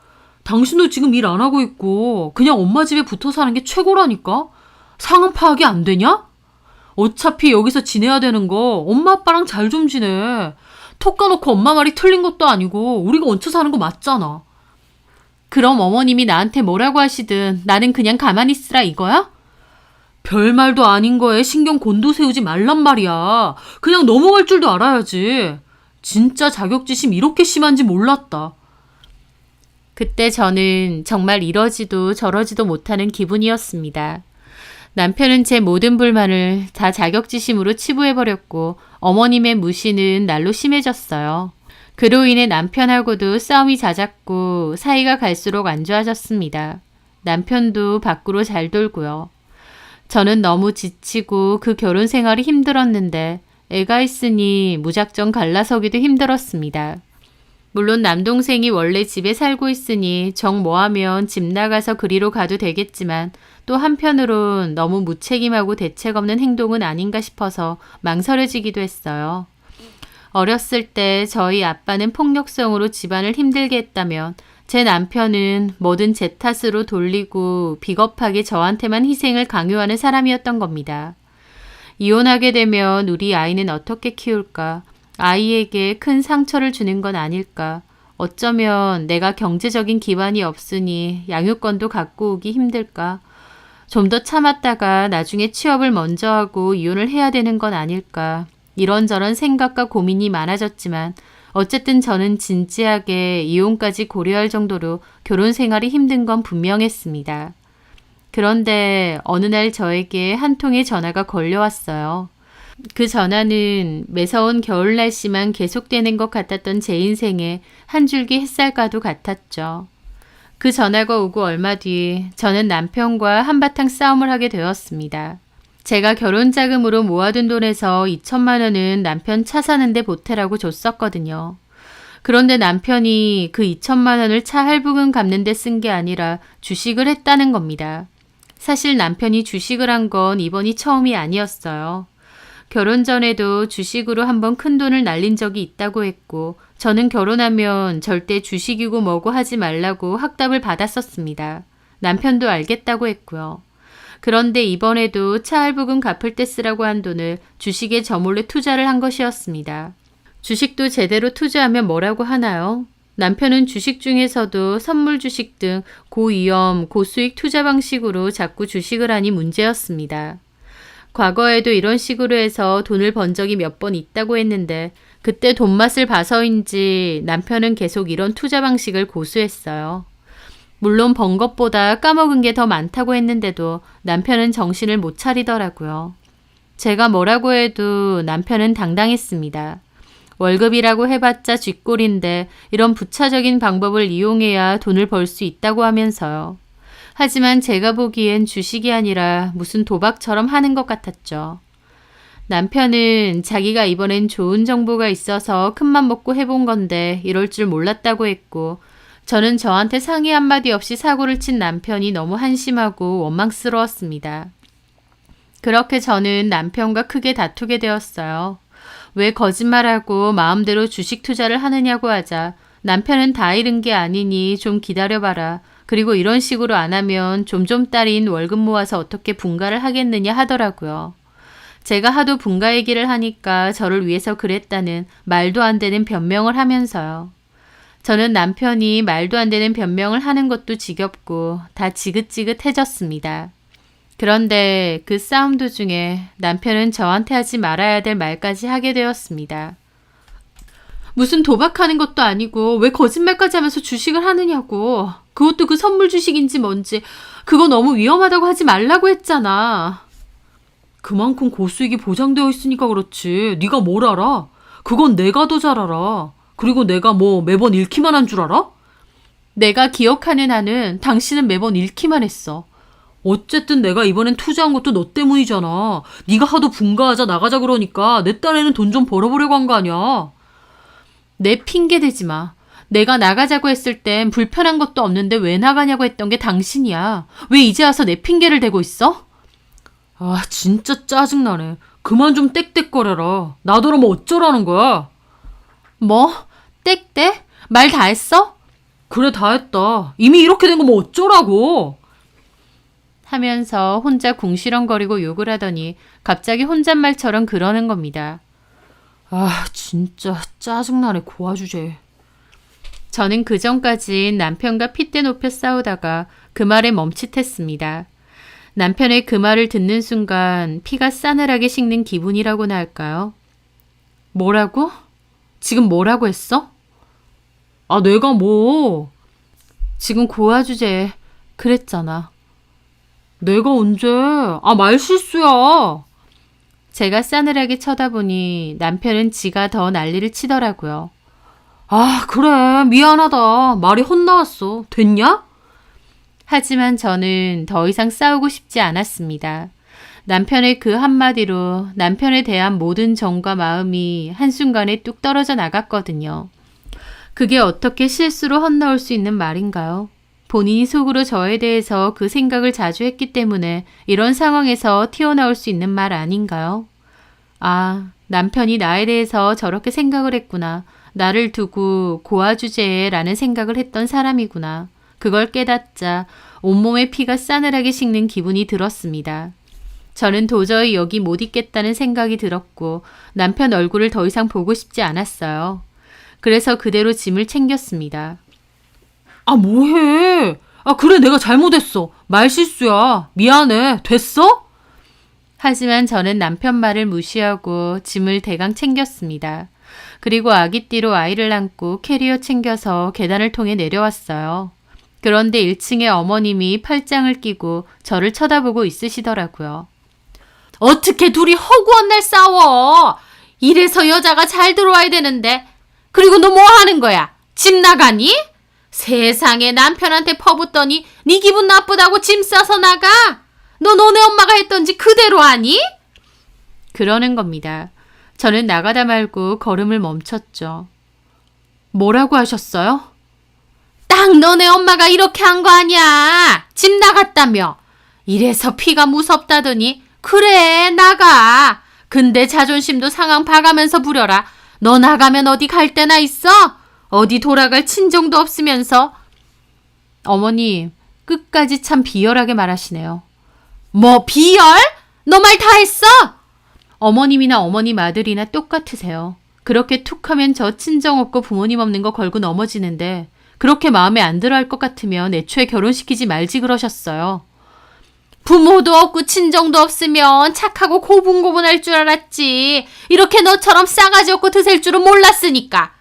당신도 지금 일 안 하고 있고 그냥 엄마 집에 붙어 사는 게 최고라니까? 상황 파악이 안 되냐? 어차피 여기서 지내야 되는 거 엄마 아빠랑 잘 좀 지내. 톡 까놓고 엄마 말이 틀린 것도 아니고 우리가 얹혀 사는 거 맞잖아. 그럼 어머님이 나한테 뭐라고 하시든 나는 그냥 가만히 있으라 이거야? 별말도 아닌 거에 신경 곤두세우지 말란 말이야. 그냥 넘어갈 줄도 알아야지. 진짜 자격지심 이렇게 심한지 몰랐다. 그때 저는 정말 이러지도 저러지도 못하는 기분이었습니다. 남편은 제 모든 불만을 다 자격지심으로 치부해버렸고 어머님의 무시는 날로 심해졌어요. 그로 인해 남편하고도 싸움이 잦았고 사이가 갈수록 안 좋아졌습니다. 남편도 밖으로 잘 돌고요. 저는 너무 지치고 그 결혼 생활이 힘들었는데 애가 있으니 무작정 갈라서기도 힘들었습니다. 물론 남동생이 원래 집에 살고 있으니 정 뭐하면 집 나가서 그리로 가도 되겠지만 또 한편으론 너무 무책임하고 대책 없는 행동은 아닌가 싶어서 망설여지기도 했어요. 어렸을 때 저희 아빠는 폭력성으로 집안을 힘들게 했다면 제 남편은 뭐든 제 탓으로 돌리고 비겁하게 저한테만 희생을 강요하는 사람이었던 겁니다. 이혼하게 되면 우리 아이는 어떻게 키울까? 아이에게 큰 상처를 주는 건 아닐까? 어쩌면 내가 경제적인 기반이 없으니 양육권도 갖고 오기 힘들까? 좀 더 참았다가 나중에 취업을 먼저 하고 이혼을 해야 되는 건 아닐까? 이런저런 생각과 고민이 많아졌지만 어쨌든 저는 진지하게 이혼까지 고려할 정도로 결혼 생활이 힘든 건 분명했습니다. 그런데 어느 날 저에게 한 통의 전화가 걸려왔어요. 그 전화는 매서운 겨울 날씨만 계속되는 것 같았던 제 인생에 한 줄기 햇살과도 같았죠. 그 전화가 오고 얼마 뒤 저는 남편과 한바탕 싸움을 하게 되었습니다. 제가 결혼 자금으로 모아둔 돈에서 2천만 원은 남편 차 사는데 보태라고 줬었거든요. 그런데 남편이 그 2천만 원을 차 할부금 갚는 데 쓴 게 아니라 주식을 했다는 겁니다. 사실 남편이 주식을 한 건 이번이 처음이 아니었어요. 결혼 전에도 주식으로 한번 큰 돈을 날린 적이 있다고 했고 저는 결혼하면 절대 주식이고 뭐고 하지 말라고 학답을 받았었습니다. 남편도 알겠다고 했고요. 그런데 이번에도 차 할부금 갚을 때 쓰라고 한 돈을 주식에 저 몰래 투자를 한 것이었습니다. 주식도 제대로 투자하면 뭐라고 하나요? 남편은 주식 중에서도 선물 주식 등 고위험, 고수익 투자 방식으로 자꾸 주식을 하니 문제였습니다. 과거에도 이런 식으로 해서 돈을 번 적이 몇 번 있다고 했는데 그때 돈 맛을 봐서인지 남편은 계속 이런 투자 방식을 고수했어요. 물론 번 것보다 까먹은 게 더 많다고 했는데도 남편은 정신을 못 차리더라고요. 제가 뭐라고 해도 남편은 당당했습니다. 월급이라고 해봤자 쥐꼬리인데 이런 부차적인 방법을 이용해야 돈을 벌 수 있다고 하면서요. 하지만 제가 보기엔 주식이 아니라 무슨 도박처럼 하는 것 같았죠. 남편은 자기가 이번엔 좋은 정보가 있어서 큰맘 먹고 해본 건데 이럴 줄 몰랐다고 했고 저는 저한테 상의 한마디 없이 사고를 친 남편이 너무 한심하고 원망스러웠습니다. 그렇게 저는 남편과 크게 다투게 되었어요. 왜 거짓말하고 마음대로 주식 투자를 하느냐고 하자 남편은 다 잃은 게 아니니 좀 기다려봐라. 그리고 이런 식으로 안 하면 좀좀 딸인 월급 모아서 어떻게 분가를 하겠느냐 하더라고요. 제가 하도 분가 얘기를 하니까 저를 위해서 그랬다는 말도 안 되는 변명을 하면서요. 저는 남편이 말도 안 되는 변명을 하는 것도 지겹고 다 지긋지긋해졌습니다. 그런데 그 싸움 도중에 남편은 저한테 하지 말아야 될 말까지 하게 되었습니다. 무슨 도박하는 것도 아니고 왜 거짓말까지 하면서 주식을 하느냐고. 그것도 그 선물 주식인지 뭔지 그거 너무 위험하다고 하지 말라고 했잖아. 그만큼 고수익이 보장되어 있으니까 그렇지. 네가 뭘 알아? 그건 내가 더 잘 알아. 그리고 내가 뭐 매번 잃기만 한 줄 알아? 내가 기억하는 한은 당신은 매번 잃기만 했어. 어쨌든 내가 이번엔 투자한 것도 너 때문이잖아. 네가 하도 분가하자 나가자 그러니까 내 딴에는 돈 좀 벌어보려고 한 거 아니야. 내 핑계 대지 마. 내가 나가자고 했을 땐 불편한 것도 없는데 왜 나가냐고 했던 게 당신이야. 왜 이제 와서 내 핑계를 대고 있어? 아 진짜 짜증나네. 그만 좀 땡땡거려라. 나더러면 어쩌라는 거야. 뭐? 땡땡? 말 다 했어? 그래 다 했다. 이미 이렇게 된 거 뭐 어쩌라고. 하면서 혼자 궁시렁거리고 욕을 하더니 갑자기 혼잣말처럼 그러는 겁니다. 아 진짜 짜증나네 고아주제. 저는 그전까진 남편과 핏대 높여 싸우다가 그 말에 멈칫했습니다. 남편의 그 말을 듣는 순간 피가 싸늘하게 식는 기분이라고나 할까요? 뭐라고? 지금 뭐라고 했어? 아 내가 뭐. 지금 고아 주제에 그랬잖아. 내가 언제. 아 말 실수야. 제가 싸늘하게 쳐다보니 남편은 지가 더 난리를 치더라고요. 아 그래 미안하다. 말이 헛나왔어. 됐냐? 하지만 저는 더 이상 싸우고 싶지 않았습니다. 남편의 그 한마디로 남편에 대한 모든 정과 마음이 한순간에 뚝 떨어져 나갔거든요. 그게 어떻게 실수로 헛나올 수 있는 말인가요? 본인이 속으로 저에 대해서 그 생각을 자주 했기 때문에 이런 상황에서 튀어나올 수 있는 말 아닌가요? 아, 남편이 나에 대해서 저렇게 생각을 했구나. 나를 두고 고아주제라는 생각을 했던 사람이구나. 그걸 깨닫자 온몸에 피가 싸늘하게 식는 기분이 들었습니다. 저는 도저히 여기 못 있겠다는 생각이 들었고 남편 얼굴을 더 이상 보고 싶지 않았어요. 그래서 그대로 짐을 챙겼습니다. 아, 뭐해? 아, 그래, 내가 잘못했어. 말실수야. 미안해. 됐어? 하지만 저는 남편 말을 무시하고 짐을 대강 챙겼습니다. 그리고 아기띠로 아이를 안고 캐리어 챙겨서 계단을 통해 내려왔어요. 그런데 1층에 어머님이 팔짱을 끼고 저를 쳐다보고 있으시더라고요. 어떻게 둘이 허구한 날 싸워? 이래서 여자가 잘 들어와야 되는데. 그리고 너 뭐 하는 거야? 집 나가니? 세상에 남편한테 퍼붓더니 네 기분 나쁘다고 짐 싸서 나가? 너 너네 엄마가 했던지 그대로 하니? 그러는 겁니다. 저는 나가다 말고 걸음을 멈췄죠. 뭐라고 하셨어요? 딱 너네 엄마가 이렇게 한 거 아니야. 집 나갔다며. 이래서 피가 무섭다더니 그래 나가. 근데 자존심도 상황 봐가면서 부려라. 너 나가면 어디 갈 데나 있어? 어디 돌아갈 친정도 없으면서. 어머님, 끝까지 참 비열하게 말하시네요. 뭐 비열? 너 말 다 했어? 어머님이나 어머님 아들이나 똑같으세요. 그렇게 툭 하면 저 친정 없고 부모님 없는 거 걸고 넘어지는데 그렇게 마음에 안 들어 할 것 같으면 애초에 결혼시키지 말지 그러셨어요. 부모도 없고 친정도 없으면 착하고 고분고분할 줄 알았지. 이렇게 너처럼 싸가지 없고 드셀 줄은 몰랐으니까.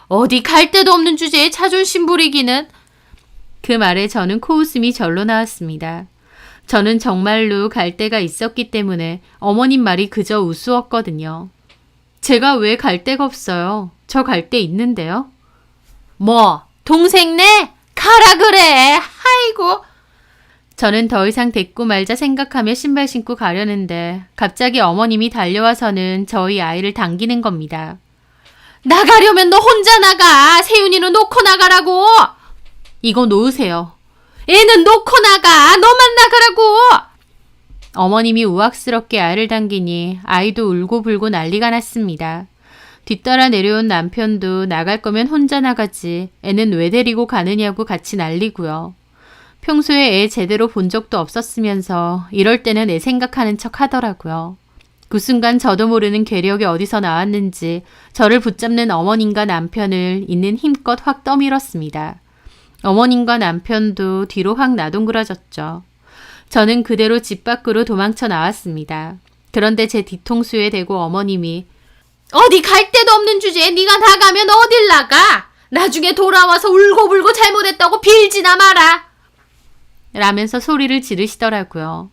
어디 갈 데도 없는 주제에 자존심 부리기는. 그 말에 저는 코웃음이 절로 나왔습니다. 저는 정말로 갈 데가 있었기 때문에 어머님 말이 그저 우스웠거든요. 제가 왜 갈 데가 없어요? 저 갈 데 있는데요. 뭐 동생네? 가라 그래. 아이고. 저는 더 이상 대꾸 말자 생각하며 신발 신고 가려는데 갑자기 어머님이 달려와서는 저희 아이를 당기는 겁니다. 나가려면 너 혼자 나가. 세윤이는 놓고 나가라고. 이거 놓으세요. 애는 놓고 나가. 너만 나가라고. 어머님이 우악스럽게 아이를 당기니 아이도 울고불고 난리가 났습니다. 뒤따라 내려온 남편도 나갈 거면 혼자 나가지 애는 왜 데리고 가느냐고 같이 난리고요. 평소에 애 제대로 본 적도 없었으면서 이럴 때는 애 생각하는 척 하더라고요. 그 순간 저도 모르는 괴력이 어디서 나왔는지 저를 붙잡는 어머님과 남편을 있는 힘껏 확 떠밀었습니다. 어머님과 남편도 뒤로 확 나동그러졌죠. 저는 그대로 집 밖으로 도망쳐 나왔습니다. 그런데 제 뒤통수에 대고 어머님이 어디 갈 데도 없는 주제에 네가 나가면 어딜 나가? 나중에 돌아와서 울고불고 잘못했다고 빌지나 마라. 라면서 소리를 지르시더라고요.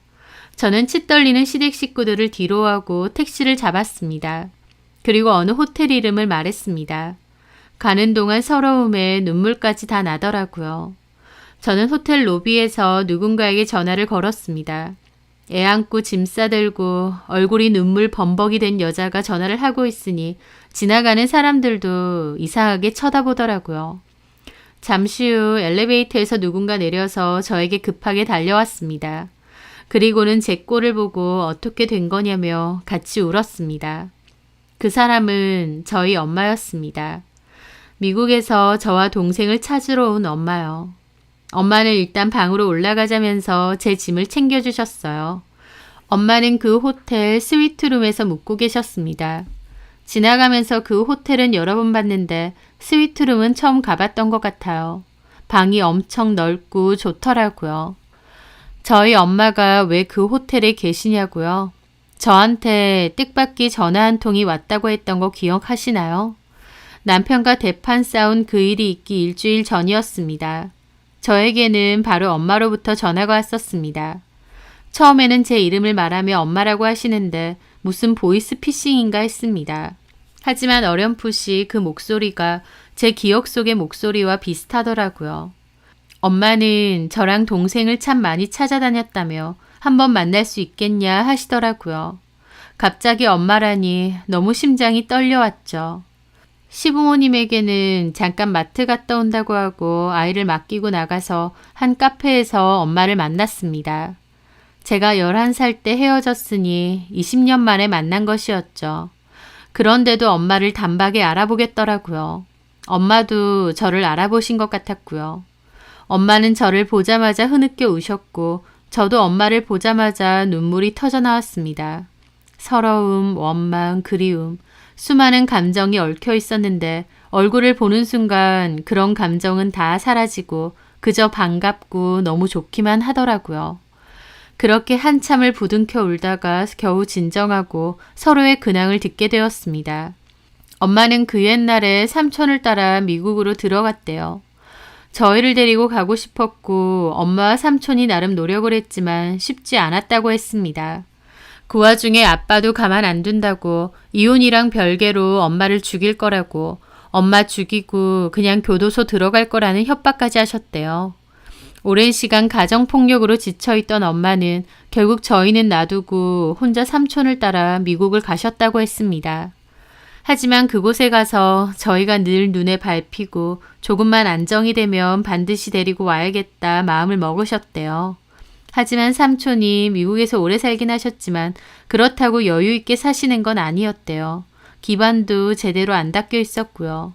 저는 치떨리는 시댁 식구들을 뒤로하고 택시를 잡았습니다. 그리고 어느 호텔 이름을 말했습니다. 가는 동안 서러움에 눈물까지 다 나더라고요. 저는 호텔 로비에서 누군가에게 전화를 걸었습니다. 애 안고 짐 싸들고 얼굴이 눈물 범벅이 된 여자가 전화를 하고 있으니 지나가는 사람들도 이상하게 쳐다보더라고요. 잠시 후 엘리베이터에서 누군가 내려서 저에게 급하게 달려왔습니다. 그리고는 제 꼴을 보고 어떻게 된 거냐며 같이 울었습니다. 그 사람은 저희 엄마였습니다. 미국에서 저와 동생을 찾으러 온 엄마요. 엄마는 일단 방으로 올라가자면서 제 짐을 챙겨주셨어요. 엄마는 그 호텔 스위트룸에서 묵고 계셨습니다. 지나가면서 그 호텔은 여러 번 봤는데 스위트룸은 처음 가봤던 것 같아요. 방이 엄청 넓고 좋더라고요. 저희 엄마가 왜 그 호텔에 계시냐고요? 저한테 뜻밖의 전화 한 통이 왔다고 했던 거 기억하시나요? 남편과 대판 싸운 그 일이 있기 일주일 전이었습니다. 저에게는 바로 엄마로부터 전화가 왔었습니다. 처음에는 제 이름을 말하며 엄마라고 하시는데 무슨 보이스피싱인가 했습니다. 하지만 어렴풋이 그 목소리가 제 기억 속의 목소리와 비슷하더라고요. 엄마는 저랑 동생을 참 많이 찾아다녔다며 한번 만날 수 있겠냐 하시더라고요. 갑자기 엄마라니 너무 심장이 떨려왔죠. 시부모님에게는 잠깐 마트 갔다 온다고 하고 아이를 맡기고 나가서 한 카페에서 엄마를 만났습니다. 제가 11살 때 헤어졌으니 20년 만에 만난 것이었죠. 그런데도 엄마를 단박에 알아보겠더라고요. 엄마도 저를 알아보신 것 같았고요. 엄마는 저를 보자마자 흐느껴 우셨고 저도 엄마를 보자마자 눈물이 터져 나왔습니다. 서러움, 원망, 그리움, 수많은 감정이 얽혀 있었는데 얼굴을 보는 순간 그런 감정은 다 사라지고 그저 반갑고 너무 좋기만 하더라고요. 그렇게 한참을 부둥켜 울다가 겨우 진정하고 서로의 근황을 듣게 되었습니다. 엄마는 그 옛날에 삼촌을 따라 미국으로 들어갔대요. 저희를 데리고 가고 싶었고 엄마와 삼촌이 나름 노력을 했지만 쉽지 않았다고 했습니다. 그 와중에 아빠도 가만 안 둔다고 이혼이랑 별개로 엄마를 죽일 거라고 엄마 죽이고 그냥 교도소 들어갈 거라는 협박까지 하셨대요. 오랜 시간 가정폭력으로 지쳐있던 엄마는 결국 저희는 놔두고 혼자 삼촌을 따라 미국을 가셨다고 했습니다. 하지만 그곳에 가서 저희가 늘 눈에 밟히고 조금만 안정이 되면 반드시 데리고 와야겠다 마음을 먹으셨대요. 하지만 삼촌이 미국에서 오래 살긴 하셨지만 그렇다고 여유 있게 사시는 건 아니었대요. 기반도 제대로 안 닦여 있었고요.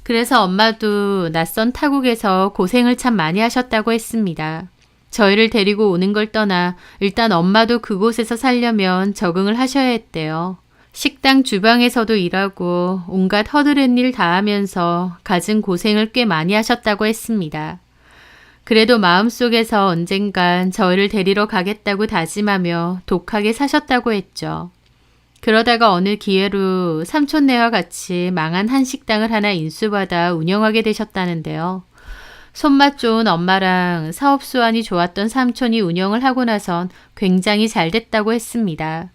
그래서 엄마도 낯선 타국에서 고생을 참 많이 하셨다고 했습니다. 저희를 데리고 오는 걸 떠나 일단 엄마도 그곳에서 살려면 적응을 하셔야 했대요. 식당 주방에서도 일하고 온갖 허드렛 일 다 하면서 갖은 고생을 꽤 많이 하셨다고 했습니다. 그래도 마음속에서 언젠간 저희를 데리러 가겠다고 다짐하며 독하게 사셨다고 했죠. 그러다가 어느 기회로 삼촌네와 같이 망한 한식당을 하나 인수받아 운영하게 되셨다는데요. 손맛 좋은 엄마랑 사업 수완이 좋았던 삼촌이 운영을 하고 나선 굉장히 잘 됐다고 했습니다.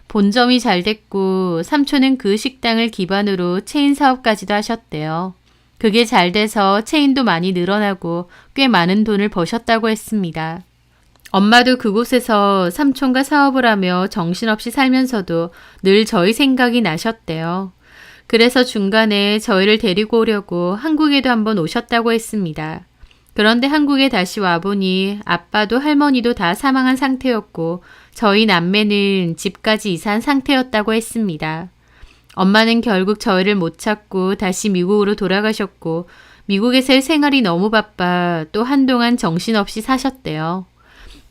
본점이 잘 됐고 삼촌은 그 식당을 기반으로 체인 사업까지도 하셨대요. 그게 잘 돼서 체인도 많이 늘어나고 꽤 많은 돈을 버셨다고 했습니다. 엄마도 그곳에서 삼촌과 사업을 하며 정신없이 살면서도 늘 저희 생각이 나셨대요. 그래서 중간에 저희를 데리고 오려고 한국에도 한번 오셨다고 했습니다. 그런데 한국에 다시 와보니 아빠도 할머니도 다 사망한 상태였고 저희 남매는 집까지 이사한 상태였다고 했습니다. 엄마는 결국 저희를 못 찾고 다시 미국으로 돌아가셨고 미국에서의 생활이 너무 바빠 또 한동안 정신없이 사셨대요.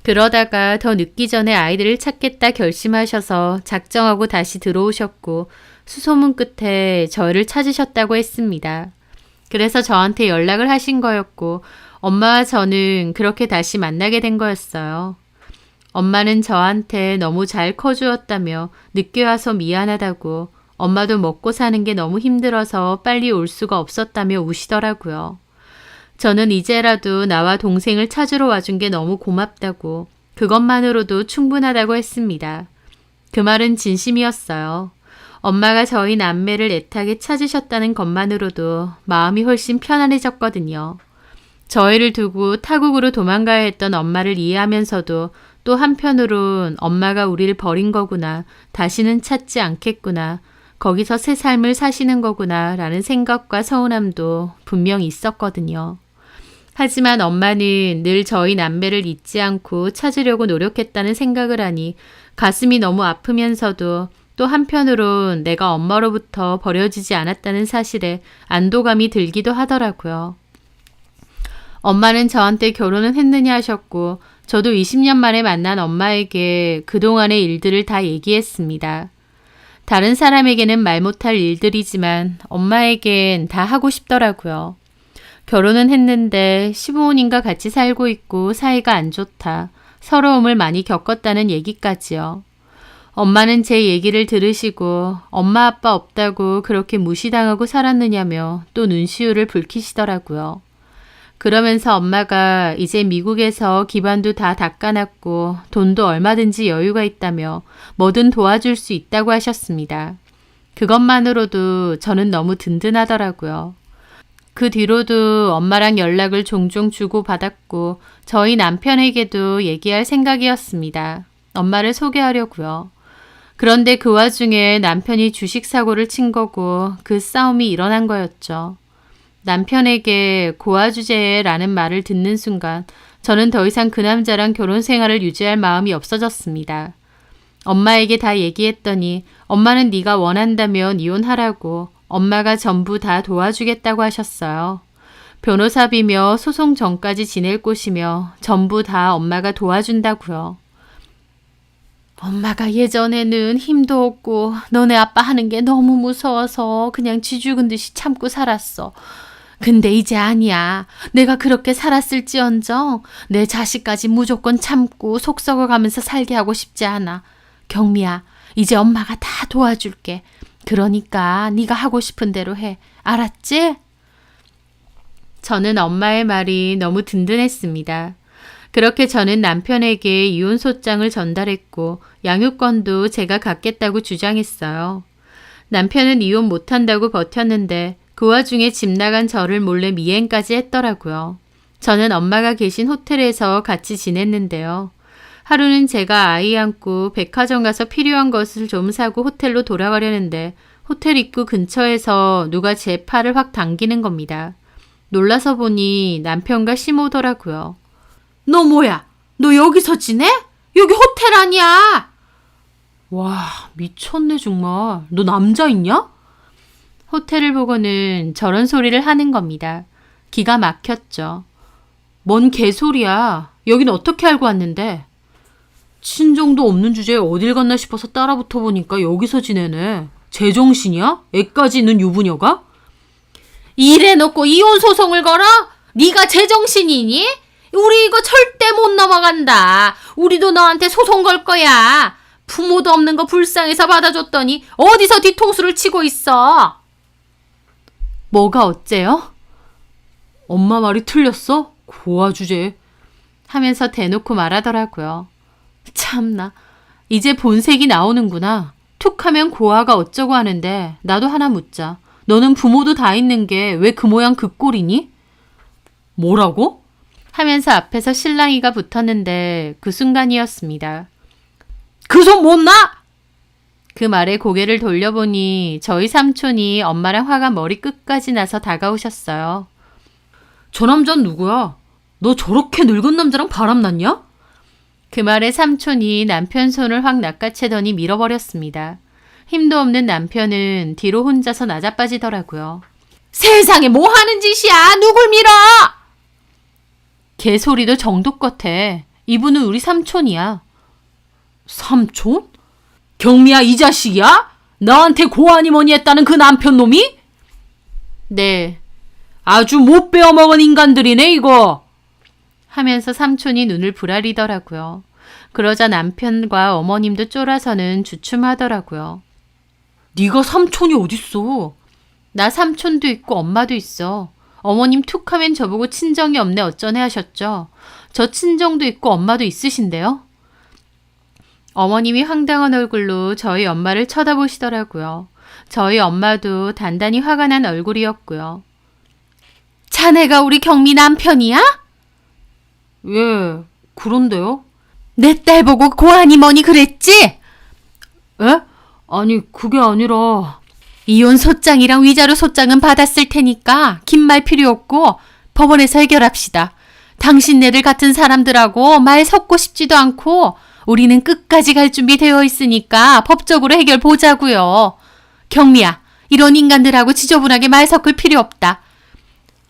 그러다가 더 늦기 전에 아이들을 찾겠다 결심하셔서 작정하고 다시 들어오셨고 수소문 끝에 저를 찾으셨다고 했습니다. 그래서 저한테 연락을 하신 거였고 엄마와 저는 그렇게 다시 만나게 된 거였어요. 엄마는 저한테 너무 잘 커주었다며 늦게 와서 미안하다고 엄마도 먹고 사는 게 너무 힘들어서 빨리 올 수가 없었다며 우시더라고요. 저는 이제라도 나와 동생을 찾으러 와준 게 너무 고맙다고 그것만으로도 충분하다고 했습니다. 그 말은 진심이었어요. 엄마가 저희 남매를 애타게 찾으셨다는 것만으로도 마음이 훨씬 편안해졌거든요. 저희를 두고 타국으로 도망가야 했던 엄마를 이해하면서도 또 한편으론 엄마가 우리를 버린 거구나, 다시는 찾지 않겠구나, 거기서 새 삶을 사시는 거구나 라는 생각과 서운함도 분명히 있었거든요. 하지만 엄마는 늘 저희 남매를 잊지 않고 찾으려고 노력했다는 생각을 하니 가슴이 너무 아프면서도 또 한편으론 내가 엄마로부터 버려지지 않았다는 사실에 안도감이 들기도 하더라고요. 엄마는 저한테 결혼은 했느냐 하셨고 저도 20년 만에 만난 엄마에게 그동안의 일들을 다 얘기했습니다. 다른 사람에게는 말 못할 일들이지만 엄마에겐 다 하고 싶더라고요. 결혼은 했는데 시부모님과 같이 살고 있고 사이가 안 좋다. 서러움을 많이 겪었다는 얘기까지요. 엄마는 제 얘기를 들으시고 엄마 아빠 없다고 그렇게 무시당하고 살았느냐며 또 눈시울을 붉히시더라고요. 그러면서 엄마가 이제 미국에서 기반도 다 닦아놨고 돈도 얼마든지 여유가 있다며 뭐든 도와줄 수 있다고 하셨습니다. 그것만으로도 저는 너무 든든하더라고요. 그 뒤로도 엄마랑 연락을 종종 주고받았고 저희 남편에게도 얘기할 생각이었습니다. 엄마를 소개하려고요. 그런데 그 와중에 남편이 주식 사고를 친 거고 그 싸움이 일어난 거였죠. 남편에게 고아 주제라는 말을 듣는 순간 저는 더 이상 그 남자랑 결혼 생활을 유지할 마음이 없어졌습니다. 엄마에게 다 얘기했더니 엄마는 네가 원한다면 이혼하라고 엄마가 전부 다 도와주겠다고 하셨어요. 변호사비며 소송 전까지 지낼 곳이며 전부 다 엄마가 도와준다고요. 엄마가 예전에는 힘도 없고 너네 아빠 하는 게 너무 무서워서 그냥 쥐 죽은 듯이 참고 살았어. 근데 이제 아니야. 내가 그렇게 살았을지언정 내 자식까지 무조건 참고 속 썩어가면서 살게 하고 싶지 않아. 경미야, 이제 엄마가 다 도와줄게. 그러니까 네가 하고 싶은 대로 해. 알았지? 저는 엄마의 말이 너무 든든했습니다. 그렇게 저는 남편에게 이혼소장을 전달했고 양육권도 제가 갖겠다고 주장했어요. 남편은 이혼 못한다고 버텼는데 그 와중에 집 나간 저를 몰래 미행까지 했더라고요. 저는 엄마가 계신 호텔에서 같이 지냈는데요. 하루는 제가 아이 안고 백화점 가서 필요한 것을 좀 사고 호텔로 돌아가려는데 호텔 입구 근처에서 누가 제 팔을 확 당기는 겁니다. 놀라서 보니 남편과 시모더라고요. 너 뭐야? 너 여기서 지내? 여기 호텔 아니야! 와, 미쳤네 정말. 너 남자 있냐? 호텔을 보고는 저런 소리를 하는 겁니다. 기가 막혔죠. 뭔 개소리야. 여긴 어떻게 알고 왔는데? 친정도 없는 주제에 어딜 갔나 싶어서 따라붙어 보니까 여기서 지내네. 제정신이야? 애까지 있는 유부녀가? 이래놓고 이혼 소송을 걸어? 네가 제정신이니? 우리 이거 절대 못 넘어간다. 우리도 너한테 소송 걸 거야. 부모도 없는 거 불쌍해서 받아줬더니 어디서 뒤통수를 치고 있어. 뭐가 어째요? 엄마 말이 틀렸어? 고아 주제. 하면서 대놓고 말하더라고요. 참나, 이제 본색이 나오는구나. 툭 하면 고아가 어쩌고 하는데 나도 하나 묻자. 너는 부모도 다 있는 게 왜 그 모양 그 꼴이니? 뭐라고? 하면서 앞에서 실랑이가 붙었는데 그 순간이었습니다. 그 손 못 놔! 그 말에 고개를 돌려보니 저희 삼촌이 엄마랑 화가 머리 끝까지 나서 다가오셨어요. 저 남자는 누구야? 너 저렇게 늙은 남자랑 바람났냐? 그 말에 삼촌이 남편 손을 확 낚아채더니 밀어버렸습니다. 힘도 없는 남편은 뒤로 혼자서 나자빠지더라고요. 세상에 뭐 하는 짓이야! 누굴 밀어! 개소리도 정도껏 해. 이분은 우리 삼촌이야. 삼촌? 경미야 이 자식이야? 나한테 고아니 뭐니 했다는 그 남편 놈이? 네. 아주 못 빼어먹은 인간들이네 이거. 하면서 삼촌이 눈을 부라리더라고요. 그러자 남편과 어머님도 쫄아서는 주춤하더라고요. 네가 삼촌이 어딨어? 나 삼촌도 있고 엄마도 있어. 어머님 툭하면 저보고 친정이 없네 어쩌네 하셨죠. 저 친정도 있고 엄마도 있으신데요. 어머님이 황당한 얼굴로 저희 엄마를 쳐다보시더라고요. 저희 엄마도 단단히 화가 난 얼굴이었고요. 자네가 우리 경미 남편이야? 예, 그런데요? 내 딸 보고 고아니 뭐니 그랬지? 에? 아니 그게 아니라 이혼 소장이랑 위자료 소장은 받았을 테니까 긴 말 필요 없고 법원에서 해결합시다. 당신네들 같은 사람들하고 말 섞고 싶지도 않고 우리는 끝까지 갈 준비 되어 있으니까 법적으로 해결 보자고요. 경미야, 이런 인간들하고 지저분하게 말 섞을 필요 없다.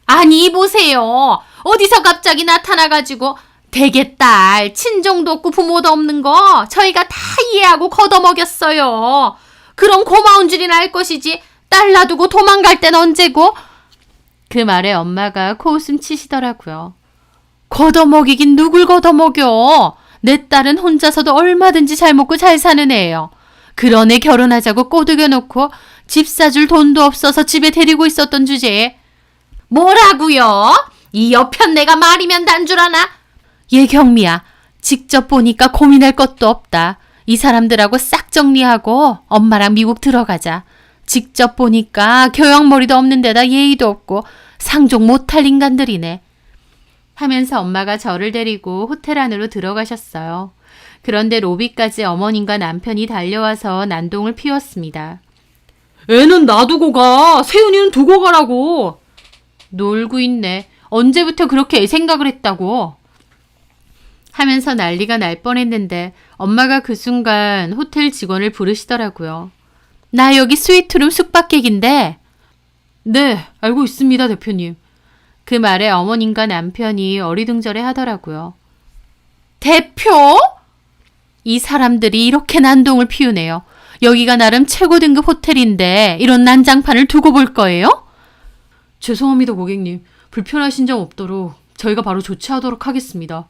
아니 보세요. 어디서 갑자기 나타나가지고 되겠딸 친정도 없고 부모도 없는 거 저희가 다 이해하고 걷어먹였어요. 그럼 고마운 줄이나 할 것이지 딸 놔두고 도망갈 땐 언제고? 그 말에 엄마가 코웃음 치시더라고요. 걷어먹이긴 누굴 걷어먹여. 내 딸은 혼자서도 얼마든지 잘 먹고 잘 사는 애예요. 그런 애 결혼하자고 꼬드겨놓고 집 사줄 돈도 없어서 집에 데리고 있었던 주제에 뭐라고요? 이 여편네가 말이면 단 줄 아나? 얘 경미야, 직접 보니까 고민할 것도 없다. 이 사람들하고 싹 정리하고 엄마랑 미국 들어가자. 직접 보니까 교양머리도 없는 데다 예의도 없고 상종 못할 인간들이네. 하면서 엄마가 저를 데리고 호텔 안으로 들어가셨어요. 그런데 로비까지 어머님과 남편이 달려와서 난동을 피웠습니다. 애는 놔두고 가. 세윤이는 두고 가라고. 놀고 있네. 언제부터 그렇게 애 생각을 했다고. 하면서 난리가 날 뻔했는데 엄마가 그 순간 호텔 직원을 부르시더라고요. 나 여기 스위트룸 숙박객인데. 네, 알고 있습니다, 대표님. 그 말에 어머님과 남편이 어리둥절해 하더라고요. 대표? 이 사람들이 이렇게 난동을 피우네요. 여기가 나름 최고 등급 호텔인데 이런 난장판을 두고 볼 거예요? 죄송합니다, 고객님. 불편하신 점 없도록 저희가 바로 조치하도록 하겠습니다.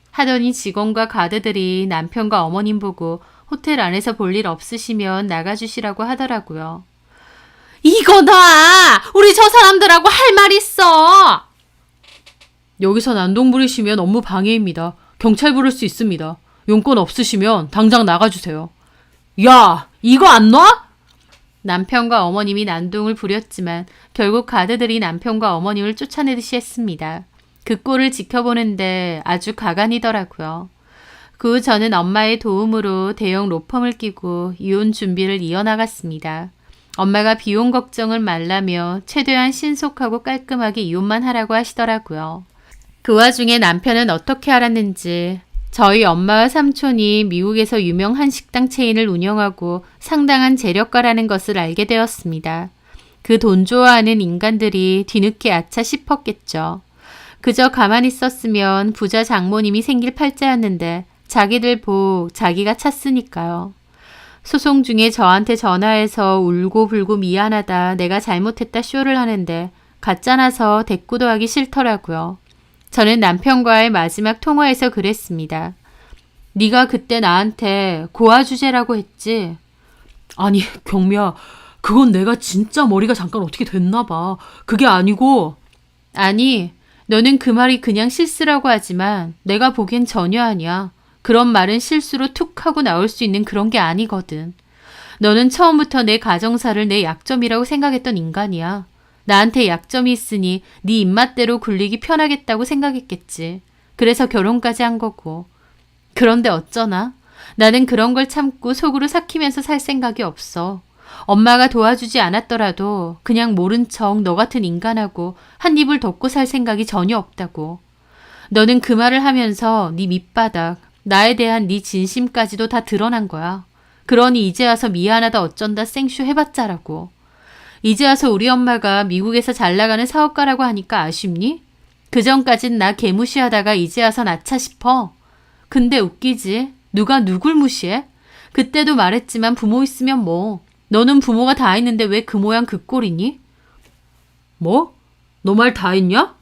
하더니 직원과 가드들이 남편과 어머님 보고 호텔 안에서 볼 일 없으시면 나가주시라고 하더라고요. 이거 놔! 우리 저 사람들하고 할 말 있어! 여기서 난동 부리시면 업무 방해입니다. 경찰 부를 수 있습니다. 용건 없으시면 당장 나가주세요. 야, 이거 안 놔? 남편과 어머님이 난동을 부렸지만 결국 가드들이 남편과 어머님을 쫓아내듯이 했습니다. 그 꼴을 지켜보는데 아주 가관이더라고요. 그 후 저는 엄마의 도움으로 대형 로펌을 끼고 이혼 준비를 이어나갔습니다. 엄마가 비용 걱정을 말라며 최대한 신속하고 깔끔하게 이혼만 하라고 하시더라고요. 그 와중에 남편은 어떻게 알았는지 저희 엄마와 삼촌이 미국에서 유명 한식당 체인을 운영하고 상당한 재력가라는 것을 알게 되었습니다. 그 돈 좋아하는 인간들이 뒤늦게 아차 싶었겠죠. 그저 가만히 있었으면 부자 장모님이 생길 팔자였는데 자기들 복 자기가 찼으니까요. 소송 중에 저한테 전화해서 울고불고 미안하다 내가 잘못했다 쇼를 하는데 가짜나서 대꾸도 하기 싫더라고요. 저는 남편과의 마지막 통화에서 그랬습니다. 네가 그때 나한테 고아 주제라고 했지? 아니, 경미야. 그건 내가 진짜 머리가 잠깐 어떻게 됐나 봐. 그게 아니고. 아니, 너는 그 말이 그냥 실수라고 하지만 내가 보기엔 전혀 아니야. 그런 말은 실수로 툭 하고 나올 수 있는 그런 게 아니거든. 너는 처음부터 내 가정사를 내 약점이라고 생각했던 인간이야. 나한테 약점이 있으니 네 입맛대로 굴리기 편하겠다고 생각했겠지. 그래서 결혼까지 한 거고. 그런데 어쩌나? 나는 그런 걸 참고 속으로 삭히면서 살 생각이 없어. 엄마가 도와주지 않았더라도 그냥 모른 척 너 같은 인간하고 한 입을 덮고 살 생각이 전혀 없다고. 너는 그 말을 하면서 네 밑바닥, 나에 대한 네 진심까지도 다 드러난 거야. 그러니 이제 와서 미안하다 어쩐다 생쇼 해봤자라고. 이제 와서 우리 엄마가 미국에서 잘 나가는 사업가라고 하니까 아쉽니? 그전까진 나 개무시하다가 이제 와서 나차 싶어. 근데 웃기지? 누가 누굴 무시해? 그때도 말했지만 부모 있으면 뭐. 너는 부모가 다 있는데 왜 그 모양 그 꼴이니? 뭐? 너 말 다 했냐?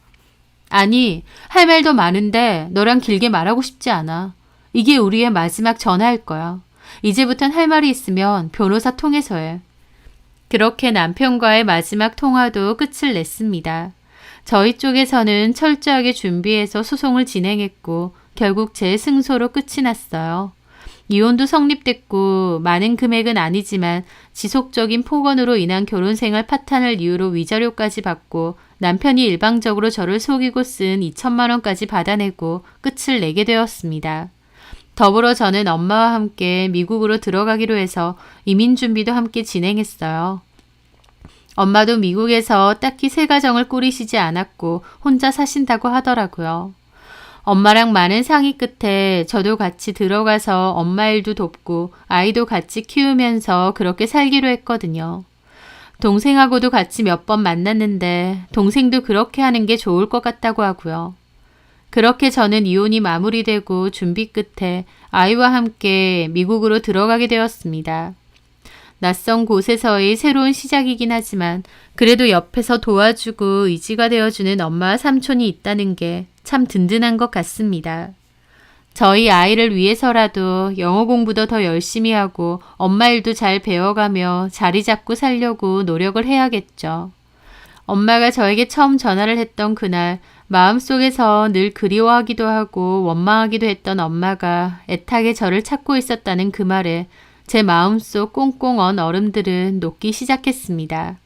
아니, 할 말도 많은데 너랑 길게 말하고 싶지 않아. 이게 우리의 마지막 전화일 거야. 이제부턴 할 말이 있으면 변호사 통해서 해. 그렇게 남편과의 마지막 통화도 끝을 냈습니다. 저희 쪽에서는 철저하게 준비해서 소송을 진행했고 결국 제 승소로 끝이 났어요. 이혼도 성립됐고 많은 금액은 아니지만 지속적인 폭언으로 인한 결혼생활 파탄을 이유로 위자료까지 받고 남편이 일방적으로 저를 속이고 쓴 2천만 원까지 받아내고 끝을 내게 되었습니다. 더불어 저는 엄마와 함께 미국으로 들어가기로 해서 이민 준비도 함께 진행했어요. 엄마도 미국에서 딱히 새 가정을 꾸리시지 않았고 혼자 사신다고 하더라고요. 엄마랑 많은 상의 끝에 저도 같이 들어가서 엄마 일도 돕고 아이도 같이 키우면서 그렇게 살기로 했거든요. 동생하고도 같이 몇 번 만났는데 동생도 그렇게 하는 게 좋을 것 같다고 하고요. 그렇게 저는 이혼이 마무리되고 준비 끝에 아이와 함께 미국으로 들어가게 되었습니다. 낯선 곳에서의 새로운 시작이긴 하지만 그래도 옆에서 도와주고 의지가 되어주는 엄마와 삼촌이 있다는 게 참 든든한 것 같습니다. 저희 아이를 위해서라도 영어 공부도 더 열심히 하고 엄마 일도 잘 배워가며 자리 잡고 살려고 노력을 해야겠죠. 엄마가 저에게 처음 전화를 했던 그날 마음속에서 늘 그리워하기도 하고 원망하기도 했던 엄마가 애타게 저를 찾고 있었다는 그 말에 제 마음속 꽁꽁 언 얼음들은 녹기 시작했습니다.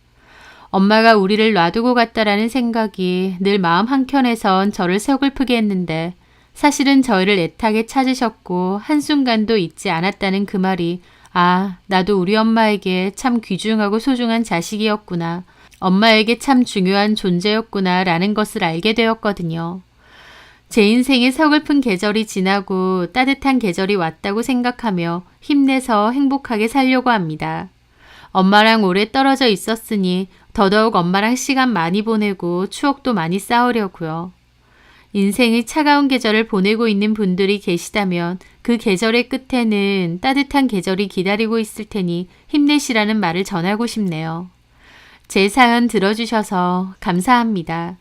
엄마가 우리를 놔두고 갔다라는 생각이 늘 마음 한켠에선 저를 서글프게 했는데 사실은 저희를 애타게 찾으셨고 한순간도 잊지 않았다는 그 말이 나도 우리 엄마에게 참 귀중하고 소중한 자식이었구나. 엄마에게 참 중요한 존재였구나 라는 것을 알게 되었거든요. 제 인생의 서글픈 계절이 지나고 따뜻한 계절이 왔다고 생각하며 힘내서 행복하게 살려고 합니다. 엄마랑 오래 떨어져 있었으니 더더욱 엄마랑 시간 많이 보내고 추억도 많이 쌓으려고요. 인생의 차가운 계절을 보내고 있는 분들이 계시다면 그 계절의 끝에는 따뜻한 계절이 기다리고 있을 테니 힘내시라는 말을 전하고 싶네요. 제 사연 들어주셔서 감사합니다.